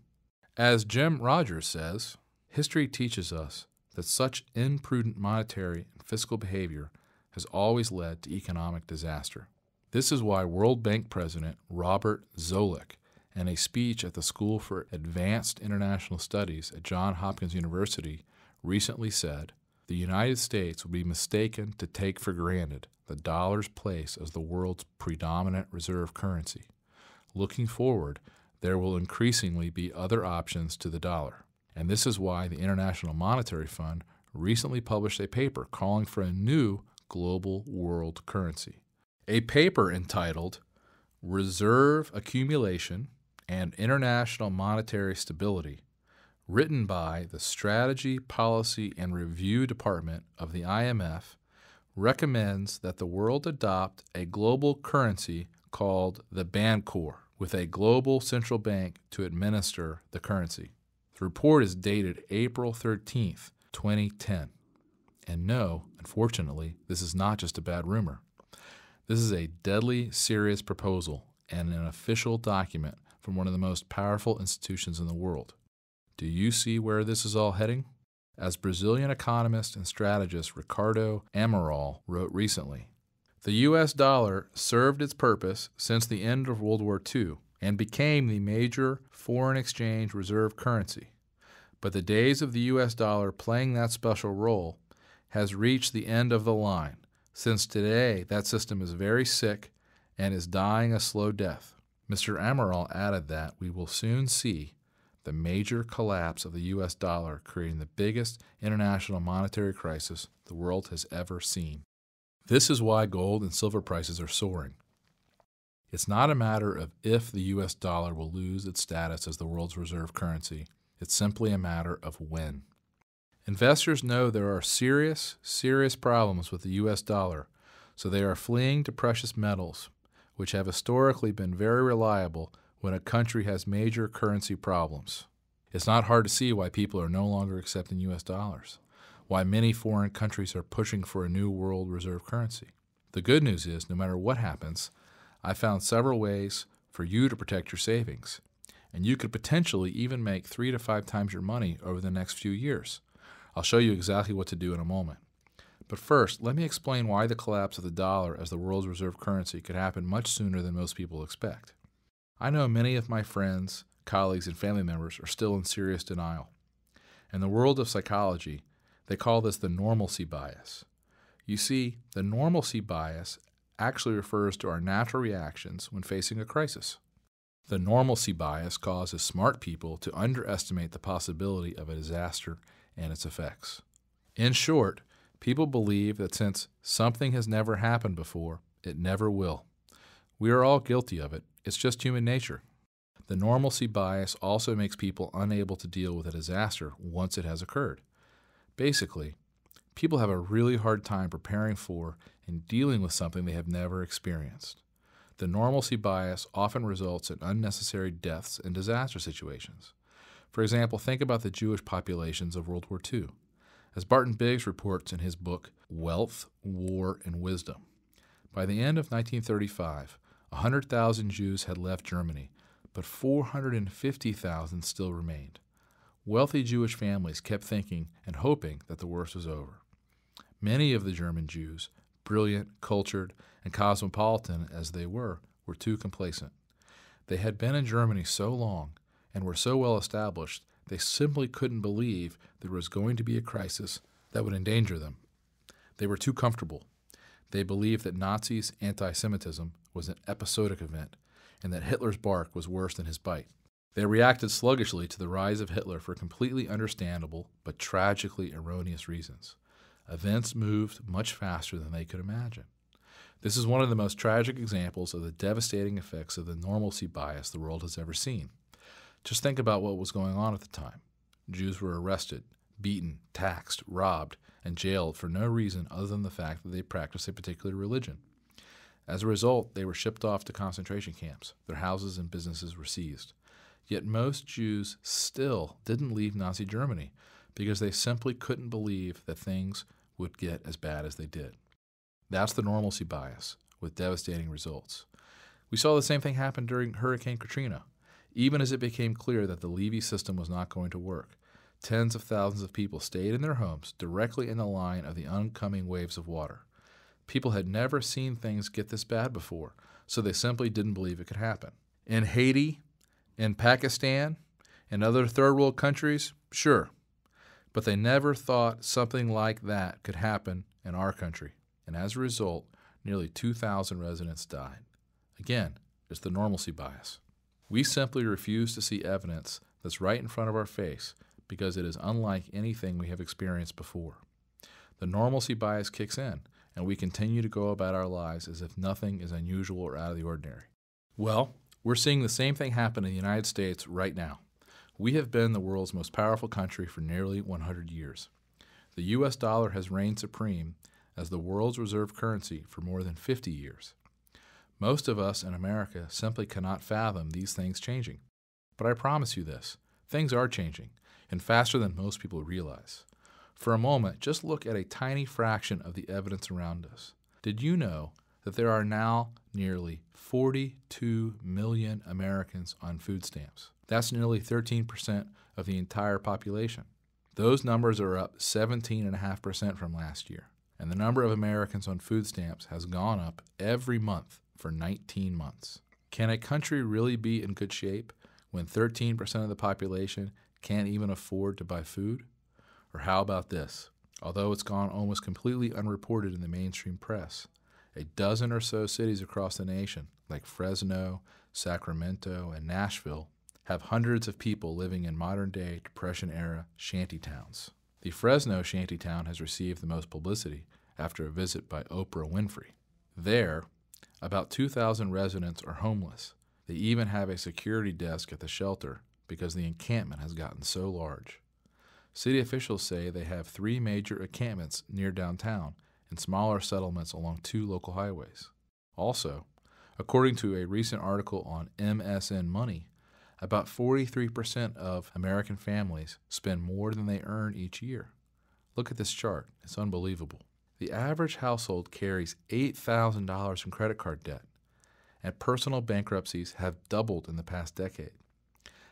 [SPEAKER 2] As Jim Rogers says, history teaches us that such imprudent monetary and fiscal behavior has always led to economic disaster. This is why World Bank President Robert Zoellick and a speech at the School for Advanced International Studies at Johns Hopkins University recently said, "The United States would be mistaken to take for granted the dollar's place as the world's predominant reserve currency. Looking forward, there will increasingly be other options to the dollar." And this is why the International Monetary Fund recently published a paper calling for a new global world currency. A paper entitled Reserve Accumulation and International Monetary Stability, written by the Strategy, Policy, and Review Department of the IMF, recommends that the world adopt a global currency called the Bancor, with a global central bank to administer the currency. The report is dated April 13th, 2010. And no, unfortunately, this is not just a bad rumor. This is a deadly serious proposal and an official document from one of the most powerful institutions in the world. Do you see where this is all heading? As Brazilian economist and strategist Ricardo Amaral wrote recently, the U.S. dollar served its purpose since the end of World War II and became the major foreign exchange reserve currency. But the days of the U.S. dollar playing that special role has reached the end of the line, since today that system is very sick and is dying a slow death. Mr. Amaral added that we will soon see the major collapse of the U.S. dollar, creating the biggest international monetary crisis the world has ever seen. This is why gold and silver prices are soaring. It's not a matter of if the U.S. dollar will lose its status as the world's reserve currency. It's simply a matter of when. Investors know there are serious problems with the U.S. dollar, so they are fleeing to precious metals, which have historically been very reliable when a country has major currency problems. It's not hard to see why people are no longer accepting U.S. dollars, why many foreign countries are pushing for a new world reserve currency. The good news is, no matter what happens, I found several ways for you to protect your savings, and you could potentially even make 3 to 5 times your money over the next few years. I'll show you exactly what to do in a moment. But first, let me explain why the collapse of the dollar as the world's reserve currency could happen much sooner than most people expect. I know many of my friends, colleagues, and family members are still in serious denial. In the world of psychology, they call this the normalcy bias. You see, the normalcy bias actually refers to our natural reactions when facing a crisis. The normalcy bias causes smart people to underestimate the possibility of a disaster and its effects. In short, people believe that since something has never happened before, it never will. We are all guilty of it. It's just human nature. The normalcy bias also makes people unable to deal with a disaster once it has occurred. Basically, people have a really hard time preparing for and dealing with something they have never experienced. The normalcy bias often results in unnecessary deaths in disaster situations. For example, think about the Jewish populations of World War II. As Barton Biggs reports in his book, Wealth, War, and Wisdom, by the end of 1935, 100,000 Jews had left Germany, but 450,000 still remained. Wealthy Jewish families kept thinking and hoping that the worst was over. Many of the German Jews, brilliant, cultured, and cosmopolitan as they were too complacent. They had been in Germany so long and were so well established, they simply couldn't believe there was going to be a crisis that would endanger them. They were too comfortable. They believed that Nazis' anti-Semitism was an episodic event and that Hitler's bark was worse than his bite. They reacted sluggishly to the rise of Hitler for completely understandable but tragically erroneous reasons. Events moved much faster than they could imagine. This is one of the most tragic examples of the devastating effects of the normalcy bias the world has ever seen. Just think about what was going on at the time. Jews were arrested, beaten, taxed, robbed, and jailed for no reason other than the fact that they practiced a particular religion. As a result, they were shipped off to concentration camps. Their houses and businesses were seized. Yet most Jews still didn't leave Nazi Germany because they simply couldn't believe that things would get as bad as they did. That's the normalcy bias, with devastating results. We saw the same thing happen during Hurricane Katrina. Even as it became clear that the levee system was not going to work, tens of thousands of people stayed in their homes directly in the line of the oncoming waves of water. People had never seen things get this bad before, so they simply didn't believe it could happen. In Haiti, In Pakistan and other third world countries, sure. But they never thought something like that could happen in our country. And as a result, nearly 2,000 residents died. Again, it's the normalcy bias. We simply refuse to see evidence that's right in front of our face because it is unlike anything we have experienced before. The normalcy bias kicks in, and we continue to go about our lives as if nothing is unusual or out of the ordinary. Well, we're seeing the same thing happen in the United States right now. We have been the world's most powerful country for nearly 100 years. The U.S. dollar has reigned supreme as the world's reserve currency for more than 50 years. Most of us in America simply cannot fathom these things changing. But I promise you this, things are changing, and faster than most people realize. For a moment, just look at a tiny fraction of the evidence around us. Did you know that there are now nearly 42 million Americans on food stamps? That's nearly 13% of the entire population. Those numbers are up 17.5% from last year, and the number of Americans on food stamps has gone up every month for 19 months. Can a country really be in good shape when 13% of the population can't even afford to buy food? Or how about this? Although it's gone almost completely unreported in the mainstream press, a dozen or so cities across the nation, like Fresno, Sacramento, and Nashville, have hundreds of people living in modern-day Depression-era shantytowns. The Fresno shantytown has received the most publicity after a visit by Oprah Winfrey. There, about 2,000 residents are homeless. They even have a security desk at the shelter because the encampment has gotten so large. City officials say they have 3 major encampments near downtown and smaller settlements along 2 local highways. Also, according to a recent article on MSN Money, about 43% of American families spend more than they earn each year. Look at this chart. It's unbelievable. The average household carries $8,000 in credit card debt, and personal bankruptcies have doubled in the past decade.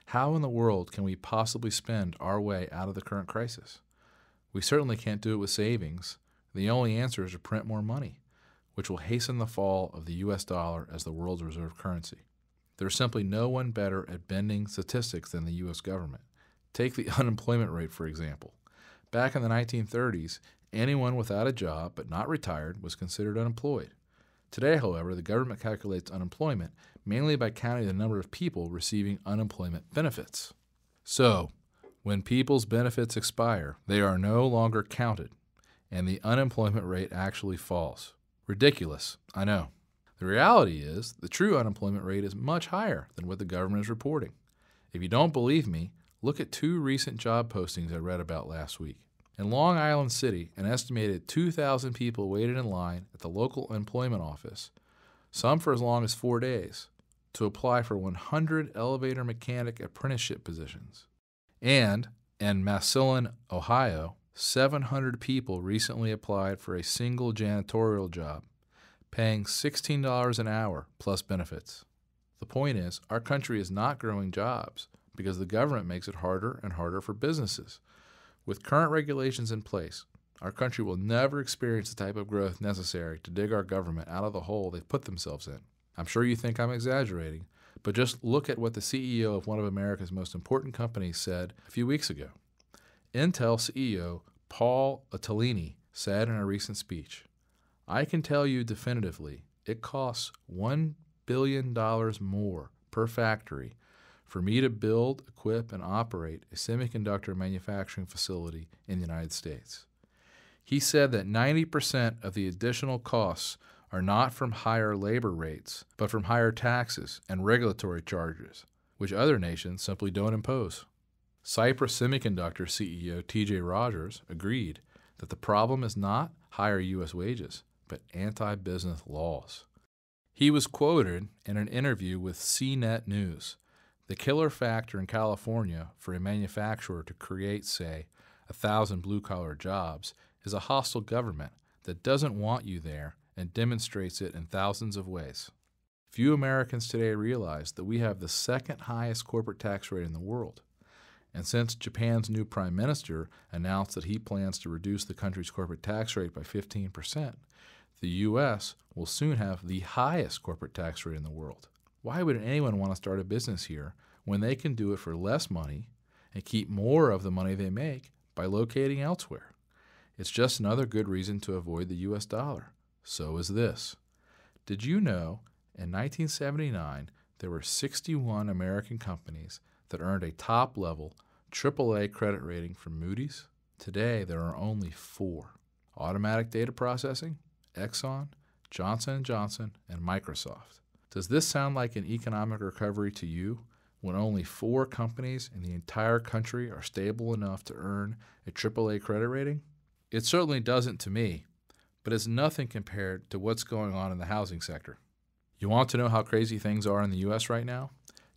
[SPEAKER 2] How in the world can we possibly spend our way out of the current crisis? We certainly can't do it with savings. The only answer is to print more money, which will hasten the fall of the U.S. dollar as the world's reserve currency. There's simply no one better at bending statistics than the U.S. government. Take the unemployment rate, for example. Back in the 1930s, anyone without a job but not retired was considered unemployed. Today, however, the government calculates unemployment mainly by counting the number of people receiving unemployment benefits. So, when people's benefits expire, they are no longer counted, and the unemployment rate actually falls. Ridiculous, I know. The reality is, the true unemployment rate is much higher than what the government is reporting. If you don't believe me, look at 2 recent job postings I read about last week. In Long Island City, an estimated 2,000 people waited in line at the local employment office, some for as long as 4 days, to apply for 100 elevator mechanic apprenticeship positions. And in Massillon, Ohio, 700 people recently applied for a single janitorial job, paying $16 an hour plus benefits. The point is, our country is not growing jobs because the government makes it harder and harder for businesses. With current regulations in place, our country will never experience the type of growth necessary to dig our government out of the hole they've put themselves in. I'm sure you think I'm exaggerating, but just look at what the CEO of one of America's most important companies said a few weeks ago. Intel CEO Paul Otellini said in a recent speech, "I can tell you definitively it costs $1 billion more per factory for me to build, equip, and operate a semiconductor manufacturing facility in the United States." He said that 90% of the additional costs are not from higher labor rates, but from higher taxes and regulatory charges, which other nations simply don't impose. Cypress Semiconductor CEO T.J. Rogers agreed that the problem is not higher U.S. wages, but anti-business laws. He was quoted in an interview with CNET News. The killer factor in California for a manufacturer to create, say, 1,000 blue-collar jobs is a hostile government that doesn't want you there and demonstrates it in thousands of ways. Few Americans today realize that we have the second highest corporate tax rate in the world. And since Japan's new prime minister announced that he plans to reduce the country's corporate tax rate by 15%, the U.S. will soon have the highest corporate tax rate in the world. Why would anyone want to start a business here when they can do it for less money and keep more of the money they make by locating elsewhere? It's just another good reason to avoid the U.S. dollar. So is this. Did you know in 1979 there were 61 American companies that earned a top-level AAA credit rating from Moody's? Today there are only 4. Automatic Data Processing, Exxon, Johnson & Johnson, and Microsoft. Does this sound like an economic recovery to you when only 4 companies in the entire country are stable enough to earn a AAA credit rating? It certainly doesn't to me, but it's nothing compared to what's going on in the housing sector. You want to know how crazy things are in the U.S. right now?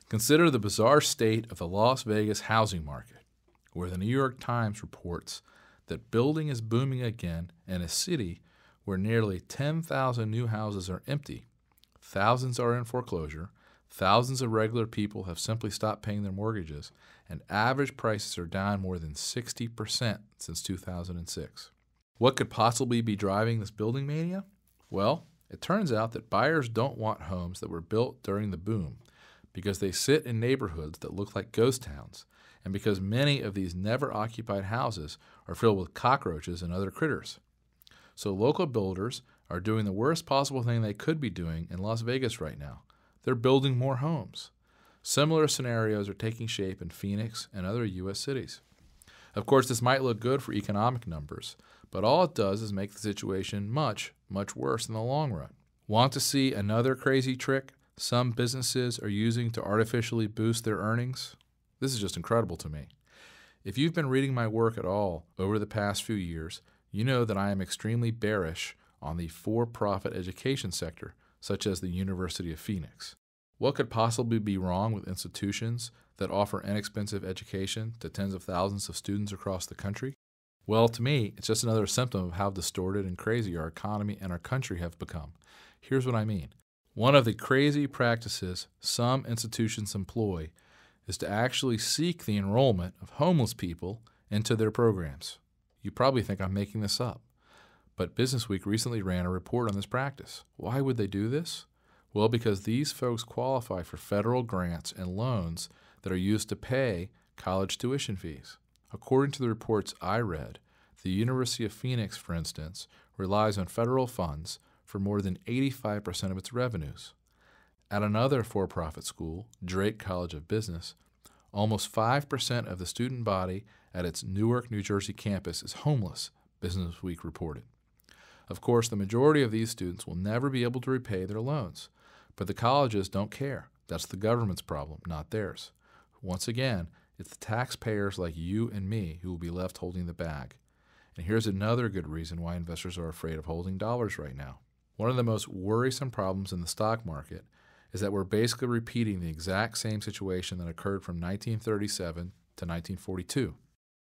[SPEAKER 2] Consider the bizarre state of the Las Vegas housing market, where the New York Times reports that building is booming again in a city where nearly 10,000 new houses are empty, thousands are in foreclosure, thousands of regular people have simply stopped paying their mortgages, and average prices are down more than 60% since 2006. What could possibly be driving this building mania? Well, it turns out that buyers don't want homes that were built during the boom because they sit in neighborhoods that look like ghost towns, and because many of these never-occupied houses are filled with cockroaches and other critters. So local builders are doing the worst possible thing they could be doing in Las Vegas right now. They're building more homes. Similar scenarios are taking shape in Phoenix and other U.S. cities. Of course, this might look good for economic numbers, but all it does is make the situation much, much worse in the long run. Want to see another crazy trick some businesses are using to artificially boost their earnings? This is just incredible to me. If you've been reading my work at all over the past few years, you know that I am extremely bearish on the for-profit education sector, such as the University of Phoenix. What could possibly be wrong with institutions that offer inexpensive education to tens of thousands of students across the country? Well, to me, it's just another symptom of how distorted and crazy our economy and our country have become. Here's what I mean. One of the crazy practices some institutions employ is to actually seek the enrollment of homeless people into their programs. You probably think I'm making this up, but Businessweek recently ran a report on this practice. Why would they do this? Well, because these folks qualify for federal grants and loans that are used to pay college tuition fees. According to the reports I read, the University of Phoenix, for instance, relies on federal funds for more than 85% of its revenues. At another for-profit school, Drake College of Business, almost 5% of the student body at its Newark, New Jersey campus is homeless, Businessweek reported. Of course, the majority of these students will never be able to repay their loans, but the colleges don't care. That's the government's problem, not theirs. Once again, it's the taxpayers like you and me who will be left holding the bag. And here's another good reason why investors are afraid of holding dollars right now. One of the most worrisome problems in the stock market is that we're basically repeating the exact same situation that occurred from 1937 to 1942.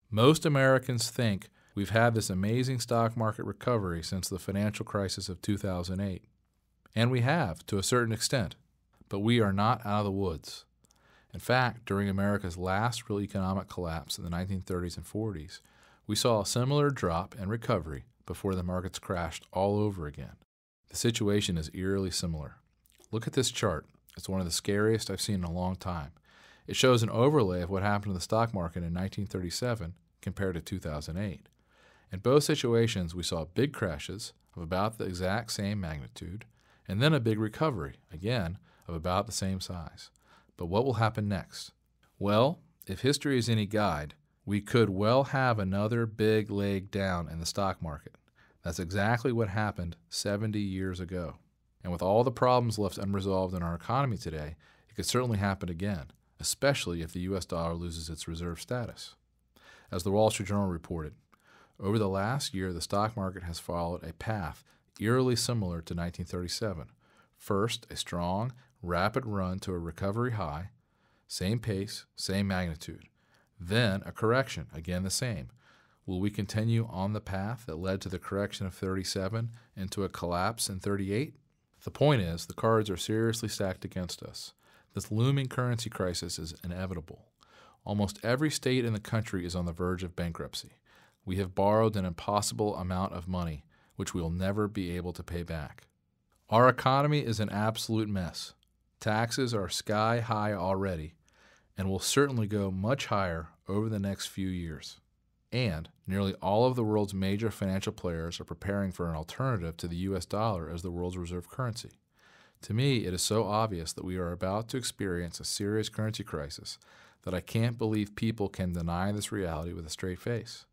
[SPEAKER 2] Most Americans think we've had this amazing stock market recovery since the financial crisis of 2008. And we have, to a certain extent. But we are not out of the woods. In fact, during America's last real economic collapse in the 1930s and 40s, we saw a similar drop and recovery before the markets crashed all over again. The situation is eerily similar. Look at this chart. It's one of the scariest I've seen in a long time. It shows an overlay of what happened to the stock market in 1937 compared to 2008. In both situations, we saw big crashes of about the exact same magnitude, and then a big recovery, again, of about the same size. But what will happen next? Well, if history is any guide, we could well have another big leg down in the stock market. That's exactly what happened 70 years ago. And with all the problems left unresolved in our economy today, it could certainly happen again, especially if the U.S. dollar loses its reserve status. As the Wall Street Journal reported, over the last year, the stock market has followed a path eerily similar to 1937. First, a strong, rapid run to a recovery high, same pace, same magnitude. Then a correction, again the same. Will we continue on the path that led to the correction of 37 into a collapse in 38? The point is, the cards are seriously stacked against us. This looming currency crisis is inevitable. Almost every state in the country is on the verge of bankruptcy. We have borrowed an impossible amount of money, which we will never be able to pay back. Our economy is an absolute mess. Taxes are sky high already, and will certainly go much higher over the next few years. And nearly all of the world's major financial players are preparing for an alternative to the US dollar as the world's reserve currency. To me, it is so obvious that we are about to experience a serious currency crisis that I can't believe people can deny this reality with a straight face.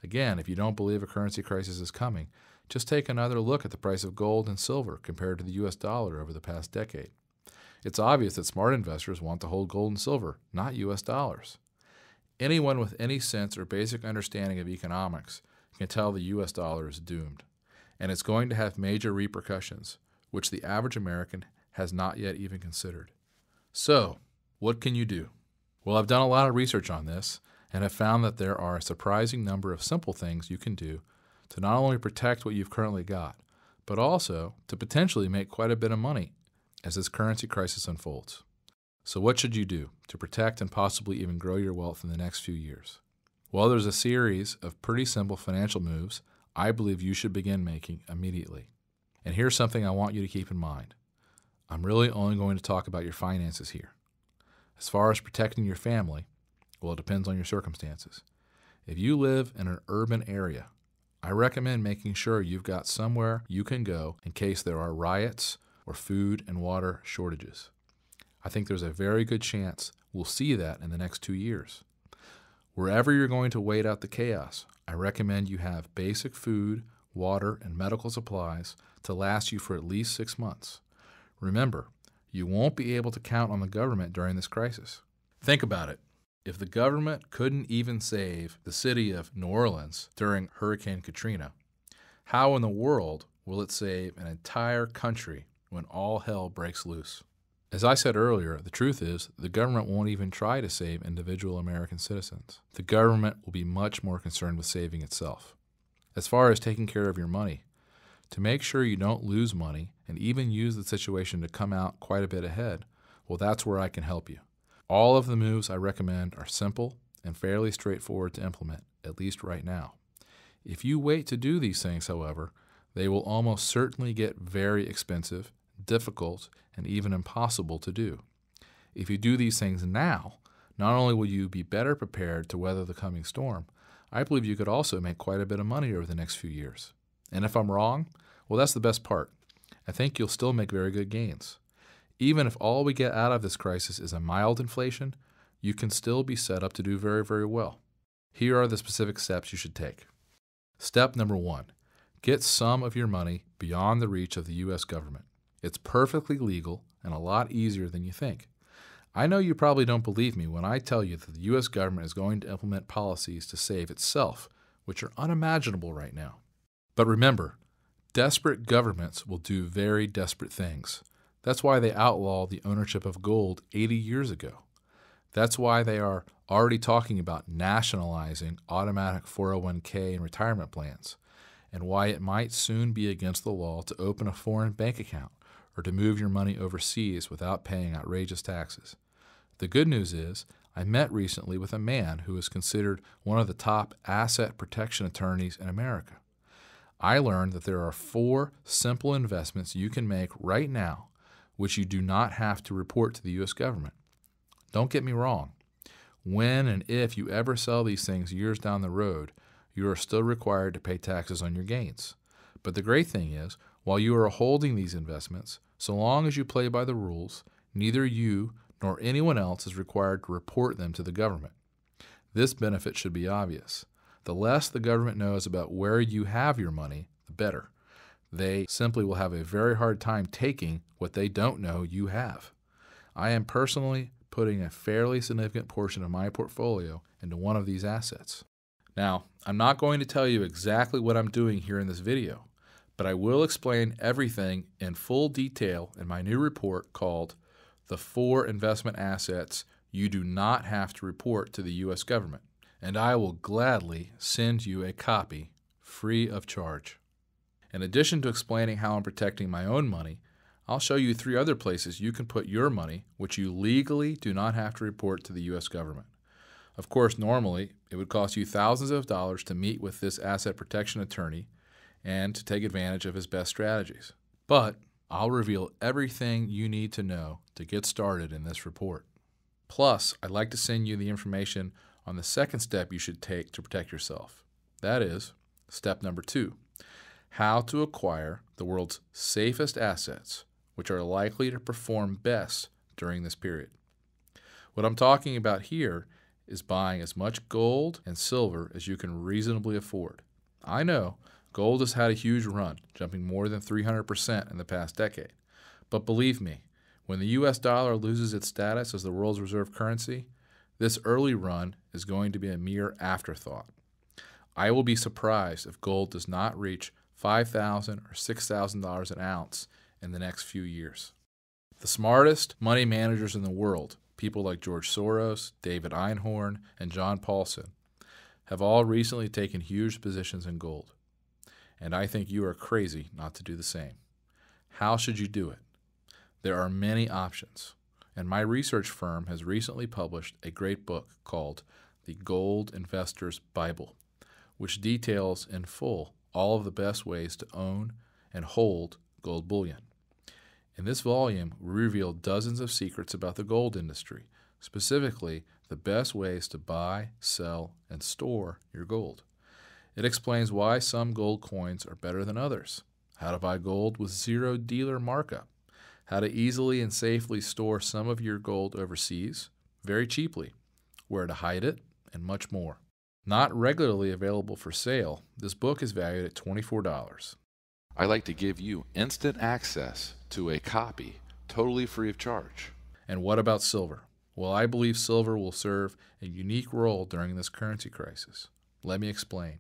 [SPEAKER 2] Again, if you don't believe a currency crisis is coming, just take another look at the price of gold and silver compared to the US dollar over the past decade. It's obvious that smart investors want to hold gold and silver, not US dollars. Anyone with any sense or basic understanding of economics can tell the US dollar is doomed, and it's going to have major repercussions, which the average American has not yet even considered. So, what can you do? Well, I've done a lot of research on this and have found that there are a surprising number of simple things you can do to not only protect what you've currently got, but also to potentially make quite a bit of money as this currency crisis unfolds. So what should you do to protect and possibly even grow your wealth in the next few years? Well, there's a series of pretty simple financial moves I believe you should begin making immediately. And here's something I want you to keep in mind. I'm really only going to talk about your finances here. As far as protecting your family, well, it depends on your circumstances. If you live in an urban area, I recommend making sure you've got somewhere you can go in case there are riots or food and water shortages. I think there's a very good chance we'll see that in the next 2 years. Wherever you're going to wait out the chaos, I recommend you have basic food, water, and medical supplies to last you for at least 6 months. Remember, you won't be able to count on the government during this crisis. Think about it. If the government couldn't even save the city of New Orleans during Hurricane Katrina, how in the world will it save an entire country when all hell breaks loose? As I said earlier, the truth is the government won't even try to save individual American citizens. The government will be much more concerned with saving itself. As far as taking care of your money, to make sure you don't lose money and even use the situation to come out quite a bit ahead, well, that's where I can help you. All of the moves I recommend are simple and fairly straightforward to implement, at least right now. If you wait to do these things, however, they will almost certainly get very expensive, difficult, and even impossible to do. If you do these things now, not only will you be better prepared to weather the coming storm, I believe you could also make quite a bit of money over the next few years. And if I'm wrong, well, that's the best part. I think you'll still make very good gains. Even if all we get out of this crisis is a mild inflation, you can still be set up to do very, very well. Here are the specific steps you should take. Step number 1, get some of your money beyond the reach of the U.S. government. It's perfectly legal and a lot easier than you think. I know you probably don't believe me when I tell you that the U.S. government is going to implement policies to save itself, which are unimaginable right now. But remember, desperate governments will do very desperate things. That's why they outlawed the ownership of gold 80 years ago. That's why they are already talking about nationalizing automatic 401k and retirement plans, and why it might soon be against the law to open a foreign bank account or to move your money overseas without paying outrageous taxes. The good news is, I met recently with a man who is considered one of the top asset protection attorneys in America. I learned that there are 4 simple investments you can make right now which you do not have to report to the U.S. government. Don't get me wrong. When and if you ever sell these things years down the road, you are still required to pay taxes on your gains. But the great thing is, while you are holding these investments, so long as you play by the rules, neither you nor anyone else is required to report them to the government. This benefit should be obvious. The less the government knows about where you have your money, the better. They simply will have a very hard time taking what they don't know you have. I am personally putting a fairly significant portion of my portfolio into one of these assets. Now, I'm not going to tell you exactly what I'm doing here in this video, but I will explain everything in full detail in my new report called The 4 Investment Assets You Do Not Have to Report to the U.S. Government, and I will gladly send you a copy free of charge. In addition to explaining how I'm protecting my own money, I'll show you 3 other places you can put your money which you legally do not have to report to the U.S. government. Of course, normally, it would cost you thousands of dollars to meet with this asset protection attorney and to take advantage of his best strategies. But I'll reveal everything you need to know to get started in this report. Plus, I'd like to send you the information on the second step you should take to protect yourself. That is, step number 2, how to acquire the world's safest assets, which are likely to perform best during this period. What I'm talking about here is buying as much gold and silver as you can reasonably afford. I know gold has had a huge run, jumping more than 300% in the past decade. But believe me, when the US dollar loses its status as the world's reserve currency, this early run is going to be a mere afterthought. I will be surprised if gold does not reach $5,000 or $6,000 an ounce in the next few years. The smartest money managers in the world, people like George Soros, David Einhorn, and John Paulson, have all recently taken huge positions in gold. And I think you are crazy not to do the same. How should you do it? There are many options, and my research firm has recently published a great book called The Gold Investor's Bible, which details in full all of the best ways to own and hold gold bullion. In this volume, we reveal dozens of secrets about the gold industry, specifically the best ways to buy, sell, and store your gold. It explains why some gold coins are better than others, how to buy gold with zero dealer markup, how to easily and safely store some of your gold overseas, very cheaply, where to hide it, and much more. Not regularly available for sale, this book is valued at $24.
[SPEAKER 8] I'd like to give you instant access to a copy, totally free of charge.
[SPEAKER 2] And what about silver? Well, I believe silver will serve a unique role during this currency crisis. Let me explain.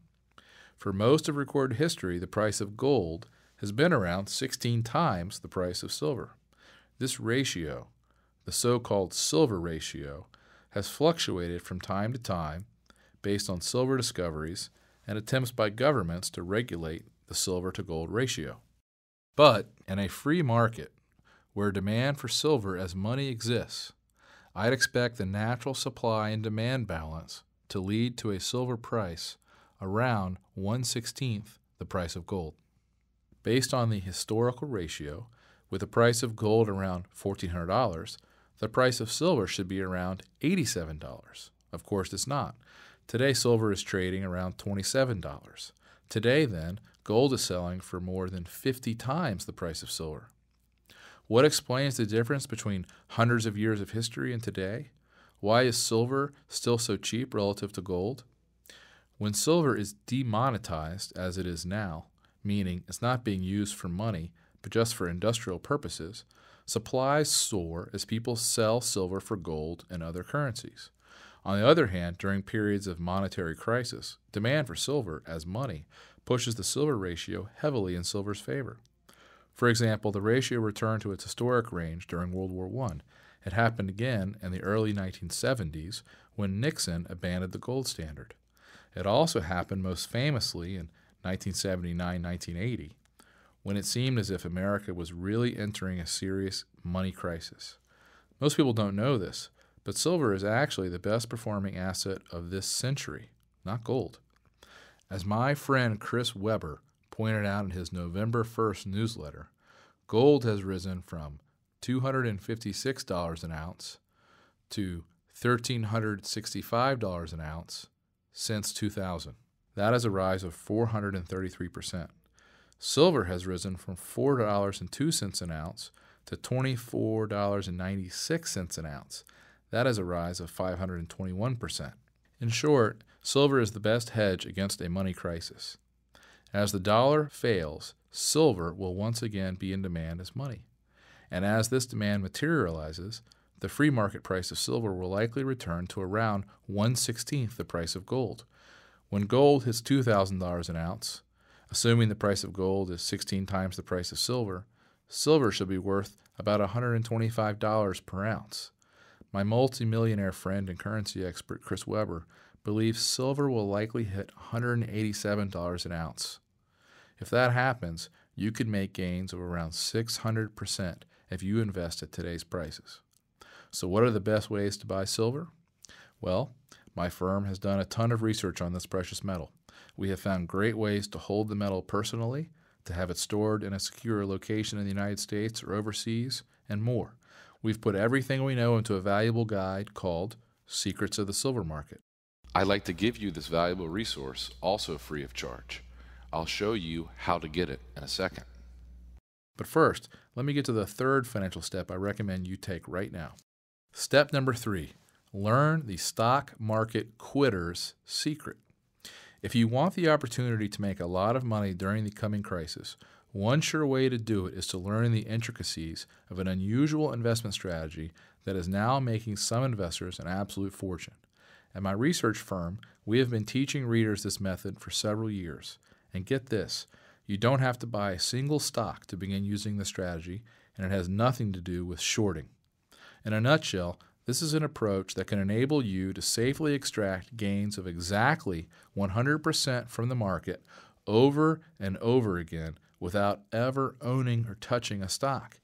[SPEAKER 2] For most of recorded history, the price of gold has been around 16 times the price of silver. This ratio, the so-called silver ratio, has fluctuated from time to time based on silver discoveries and attempts by governments to regulate the silver to gold ratio. But in a free market where demand for silver as money exists, I'd expect the natural supply and demand balance to lead to a silver price around 1/16 the price of gold. Based on the historical ratio, with the price of gold around $1,400, the price of silver should be around $87. Of course, it's not. Today, silver is trading around $27. Today, then, gold is selling for more than 50 times the price of silver. What explains the difference between hundreds of years of history and today? Why is silver still so cheap relative to gold? When silver is demonetized, as it is now, meaning it's not being used for money, but just for industrial purposes, supplies soar as people sell silver for gold and other currencies. On the other hand, during periods of monetary crisis, demand for silver as money pushes the silver ratio heavily in silver's favor. For example, the ratio returned to its historic range during World War I. It happened again in the early 1970s when Nixon abandoned the gold standard. It also happened most famously in 1979-1980, when it seemed as if America was really entering a serious money crisis. Most people don't know this, but silver is actually the best performing asset of this century, not gold. As my friend Chris Weber pointed out in his November 1st newsletter, gold has risen from $256 an ounce to $1,365 an ounce since 2000. That is a rise of 433%. Silver has risen from $4.02 an ounce to $24.96 an ounce. That is a rise of 521%. In short, silver is the best hedge against a money crisis. As the dollar fails, silver will once again be in demand as money. And as this demand materializes, the free market price of silver will likely return to around 1/16 the price of gold. When gold hits $2,000 an ounce, assuming the price of gold is 16 times the price of silver, silver should be worth about $125 per ounce. My multimillionaire friend and currency expert Chris Weber believes silver will likely hit $187 an ounce. If that happens, you could make gains of around 600% if you invest at today's prices. So what are the best ways to buy silver? Well, my firm has done a ton of research on this precious metal. We have found great ways to hold the metal personally, to have it stored in a secure location in the United States or overseas, and more. We've put everything we know into a valuable guide called Secrets of the Silver Market.
[SPEAKER 8] I'd like to give you this valuable resource, also free of charge. I'll show you how to get it in a second.
[SPEAKER 2] But first, let me get to the third financial step I recommend you take right now. Step number 3, learn the stock market quitter's secret. If you want the opportunity to make a lot of money during the coming crisis, one sure way to do it is to learn the intricacies of an unusual investment strategy that is now making some investors an absolute fortune. At my research firm, we have been teaching readers this method for several years. And get this, you don't have to buy a single stock to begin using the strategy, and it has nothing to do with shorting. In a nutshell, this is an approach that can enable you to safely extract gains of exactly 100% from the market over and over again without ever owning or touching a stock.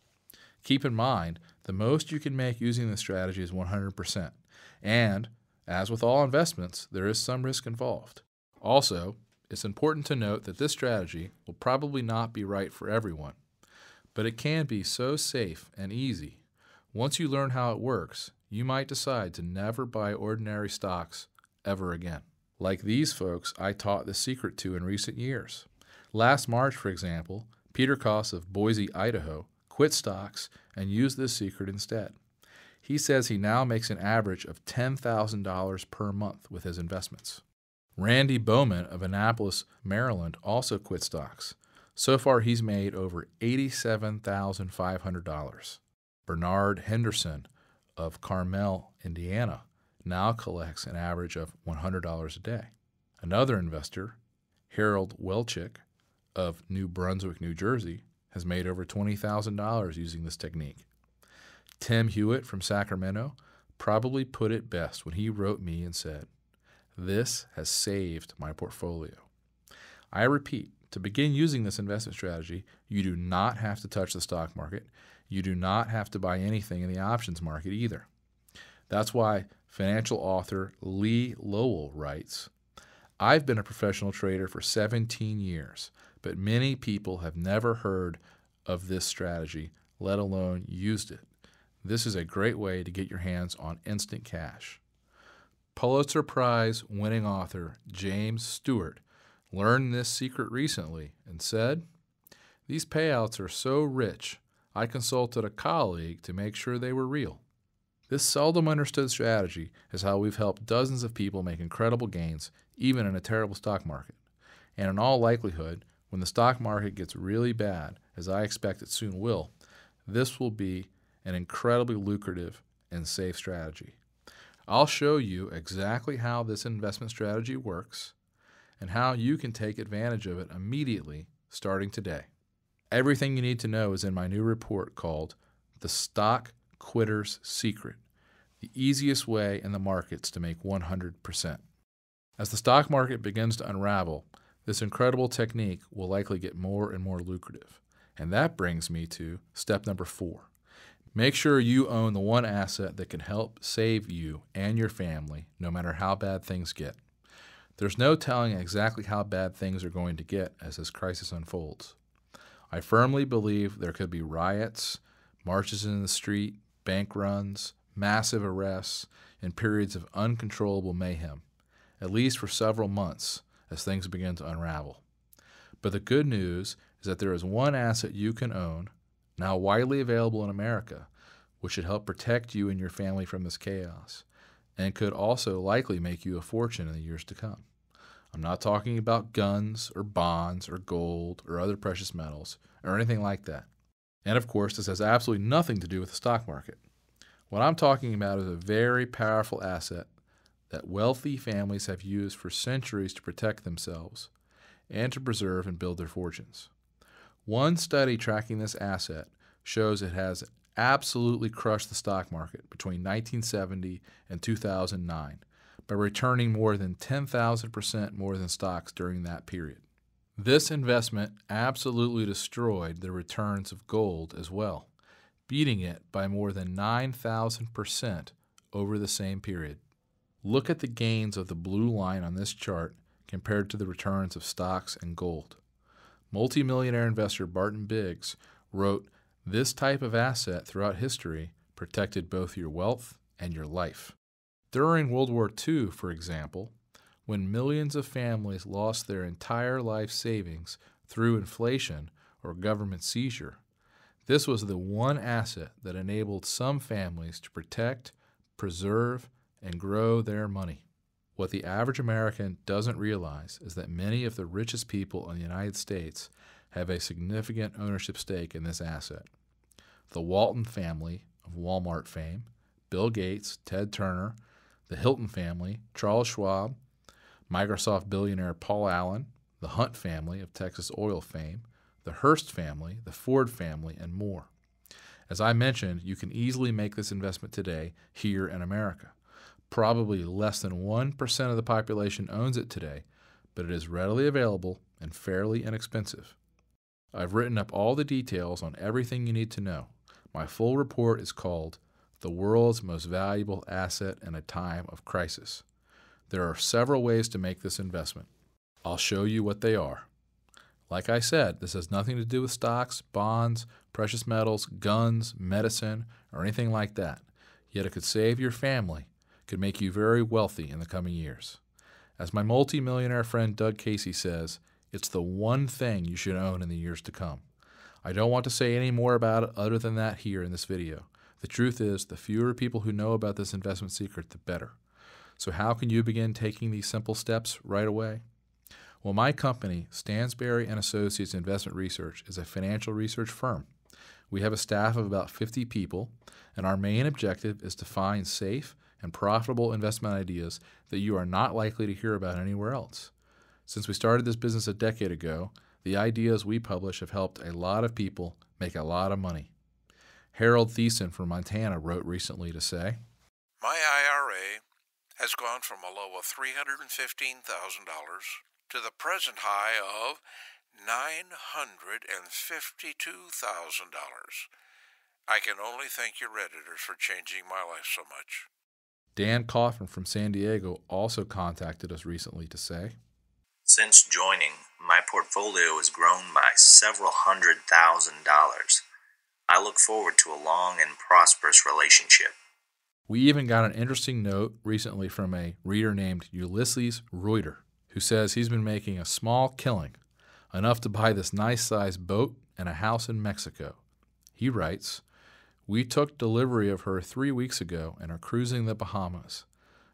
[SPEAKER 2] Keep in mind, the most you can make using this strategy is 100%. And, as with all investments, there is some risk involved. Also, it's important to note that this strategy will probably not be right for everyone, but it can be so safe and easy. Once you learn how it works, you might decide to never buy ordinary stocks ever again. Like these folks I taught the secret to in recent years. Last March, for example, Peter Koss of Boise, Idaho, quit stocks and used this secret instead. He says he now makes an average of $10,000 per month with his investments. Randy Bowman of Annapolis, Maryland, also quit stocks. So far, he's made over $87,500. Bernard Henderson of Carmel, Indiana, now collects an average of $100 a day. Another investor, Harold Welchick of New Brunswick, New Jersey, has made over $20,000 using this technique. Tim Hewitt from Sacramento probably put it best when he wrote me and said, "This has saved my portfolio." I repeat, to begin using this investment strategy, you do not have to touch the stock market. You do not have to buy anything in the options market either. That's why financial author Lee Lowell writes, "I've been a professional trader for 17 years, but many people have never heard of this strategy, let alone used it. This is a great way to get your hands on instant cash." Pulitzer Prize winning author James Stewart learned this secret recently and said, "These payouts are so rich, I consulted a colleague to make sure they were real." This seldom understood strategy is how we've helped dozens of people make incredible gains, even in a terrible stock market. And in all likelihood, when the stock market gets really bad, as I expect it soon will, this will be an incredibly lucrative and safe strategy. I'll show you exactly how this investment strategy works and how you can take advantage of it immediately starting today. Everything you need to know is in my new report called The Stock Quitter's Secret, the easiest way in the markets to make 100%. As the stock market begins to unravel, this incredible technique will likely get more and more lucrative. And that brings me to step number 4. Make sure you own the one asset that can help save you and your family no matter how bad things get. There's no telling exactly how bad things are going to get as this crisis unfolds. I firmly believe there could be riots, marches in the street, bank runs, massive arrests, and periods of uncontrollable mayhem, at least for several months as things begin to unravel. But the good news is that there is one asset you can own, now widely available in America, which should help protect you and your family from this chaos, and could also likely make you a fortune in the years to come. I'm not talking about guns or bonds or gold or other precious metals or anything like that. And of course, this has absolutely nothing to do with the stock market. What I'm talking about is a very powerful asset that wealthy families have used for centuries to protect themselves and to preserve and build their fortunes. One study tracking this asset shows it has absolutely crushed the stock market between 1970 and 2009 by returning more than 10,000% more than stocks during that period. This investment absolutely destroyed the returns of gold as well, beating it by more than 9,000% over the same period. Look at the gains of the blue line on this chart compared to the returns of stocks and gold. Multimillionaire investor Barton Biggs wrote, "This type of asset throughout history protected both your wealth and your life. During World War II, for example, when millions of families lost their entire life savings through inflation or government seizure, this was the one asset that enabled some families to protect, preserve, and grow their money. What the average American doesn't realize is that many of the richest people in the United States have a significant ownership stake in this asset. The Walton family of Walmart fame, Bill Gates, Ted Turner, the Hilton family, Charles Schwab, Microsoft billionaire Paul Allen, the Hunt family of Texas oil fame, the Hearst family, the Ford family, and more. As I mentioned, you can easily make this investment today here in America. Probably less than 1% of the population owns it today, but it is readily available and fairly inexpensive. I've written up all the details on everything you need to know. My full report is called The World's Most Valuable Asset in a Time of Crisis. There are several ways to make this investment. I'll show you what they are. Like I said, this has nothing to do with stocks, bonds, precious metals, guns, medicine, or anything like that. Yet it could save your family, could make you very wealthy in the coming years. As my multi-millionaire friend Doug Casey says, it's the one thing you should own in the years to come. I don't want to say any more about it other than that here in this video. The truth is, the fewer people who know about this investment secret, the better. So how can you begin taking these simple steps right away? Well, my company, Stansberry Associates Investment Research, is a financial research firm. We have a staff of about 50 people, and our main objective is to find safe and profitable investment ideas that you are not likely to hear about anywhere else. Since we started this business a decade ago, the ideas we publish have helped a lot of people make a lot of money. Harold Thiessen from Montana wrote recently to say,
[SPEAKER 9] "My IRA has gone from a low of $315,000 to the present high of $952,000. I can only thank your Redditors for changing my life so much."
[SPEAKER 2] Dan Coffin from San Diego also contacted us recently to say,
[SPEAKER 10] "Since joining, my portfolio has grown by several $100,000. I look forward to a long and prosperous relationship."
[SPEAKER 2] We even got an interesting note recently from a reader named Ulysses Reuter, who says he's been making a small killing, enough to buy this nice-sized boat and a house in Mexico. He writes, "We took delivery of her 3 weeks ago and are cruising the Bahamas.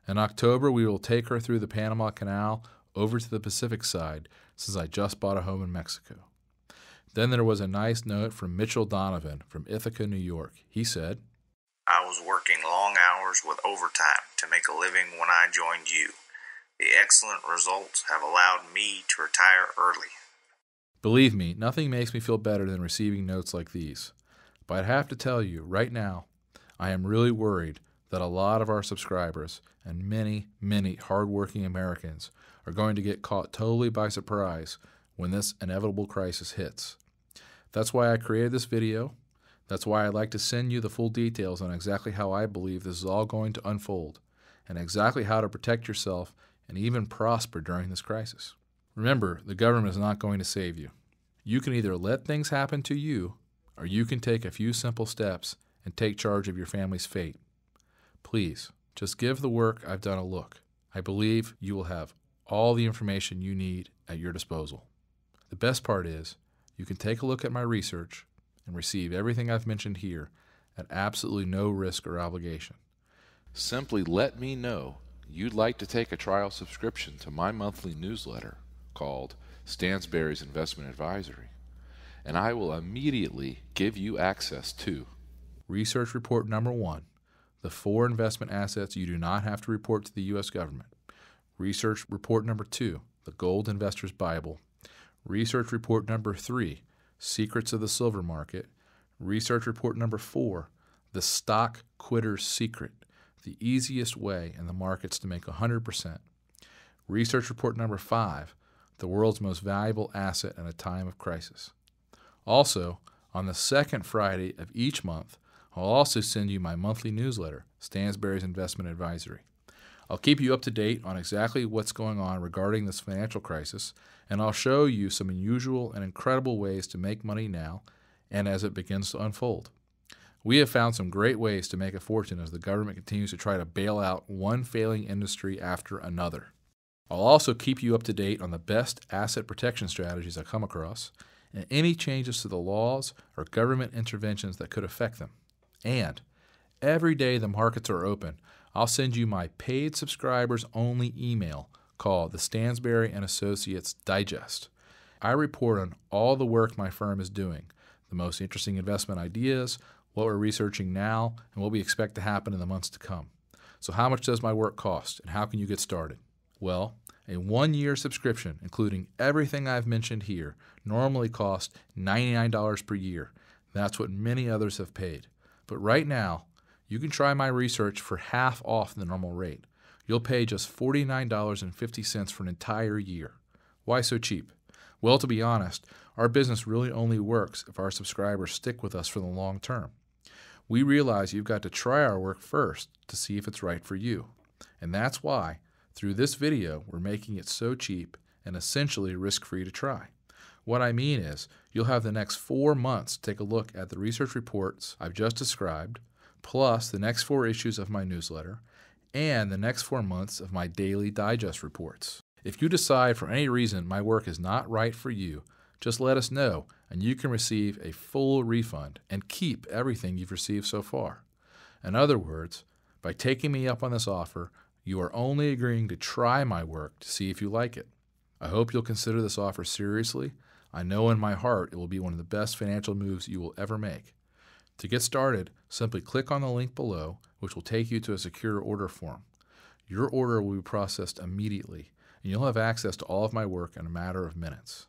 [SPEAKER 2] In October, we will take her through the Panama Canal over to the Pacific side, since I just bought a home in Mexico." Then there was a nice note from Mitchell Donovan from Ithaca, New York. He said,
[SPEAKER 10] "I was working long hours with overtime to make a living when I joined you. The excellent results have allowed me to retire early."
[SPEAKER 2] Believe me, nothing makes me feel better than receiving notes like these. But I have to tell you, right now, I am really worried that a lot of our subscribers and many, many hardworking Americans are going to get caught totally by surprise when this inevitable crisis hits. That's why I created this video. That's why I'd like to send you the full details on exactly how I believe this is all going to unfold, and exactly how to protect yourself and even prosper during this crisis. Remember, the government is not going to save you. You can either let things happen to you, or you can take a few simple steps and take charge of your family's fate. Please, just give the work I've done a look. I believe you will have all the information you need at your disposal. The best part is, you can take a look at my research and receive everything I've mentioned here at absolutely no risk or obligation.
[SPEAKER 8] Simply let me know you'd like to take a trial subscription to my monthly newsletter called Stansberry's Investment Advisory, and I will immediately give you access to
[SPEAKER 2] Research Report Number 1, the 4 investment assets you do not have to report to the U.S. government. Research Report Number 2, the Gold Investor's Bible. Research Report Number 3, Secrets of the Silver Market. Research Report Number 4, The Stock Quitter's Secret, the easiest way in the markets to make 100%. Research Report Number 5, The World's Most Valuable Asset in a Time of Crisis. Also, on the second Friday of each month, I'll also send you my monthly newsletter, Stansberry's Investment Advisory. I'll keep you up to date on exactly what's going on regarding this financial crisis, and I'll show you some unusual and incredible ways to make money now and as it begins to unfold. We have found some great ways to make a fortune as the government continues to try to bail out one failing industry after another. I'll also keep you up to date on the best asset protection strategies I come across and any changes to the laws or government interventions that could affect them. And every day the markets are open, I'll send you my paid subscribers only email called the Stansberry & Associates Digest. I report on all the work my firm is doing, the most interesting investment ideas, what we're researching now, and what we expect to happen in the months to come. So how much does my work cost, and how can you get started? Well, a 1-year subscription, including everything I've mentioned here, normally costs $99 per year. That's what many others have paid. But right now, you can try my research for half off the normal rate. You'll pay just $49.50 for an entire year. Why so cheap? Well, to be honest, our business really only works if our subscribers stick with us for the long term. We realize you've got to try our work first to see if it's right for you. And that's why, through this video, we're making it so cheap and essentially risk-free to try. What I mean is, you'll have the next 4 months to take a look at the research reports I've just described, plus the next 4 issues of my newsletter, and the next 4 months of my daily digest reports. If you decide for any reason my work is not right for you, just let us know, and you can receive a full refund and keep everything you've received so far. In other words, by taking me up on this offer, you are only agreeing to try my work to see if you like it. I hope you'll consider this offer seriously. I know in my heart it will be one of the best financial moves you will ever make. To get started, simply click on the link below, which will take you to a secure order form. Your order will be processed immediately, and you'll have access to all of my work in a matter of minutes.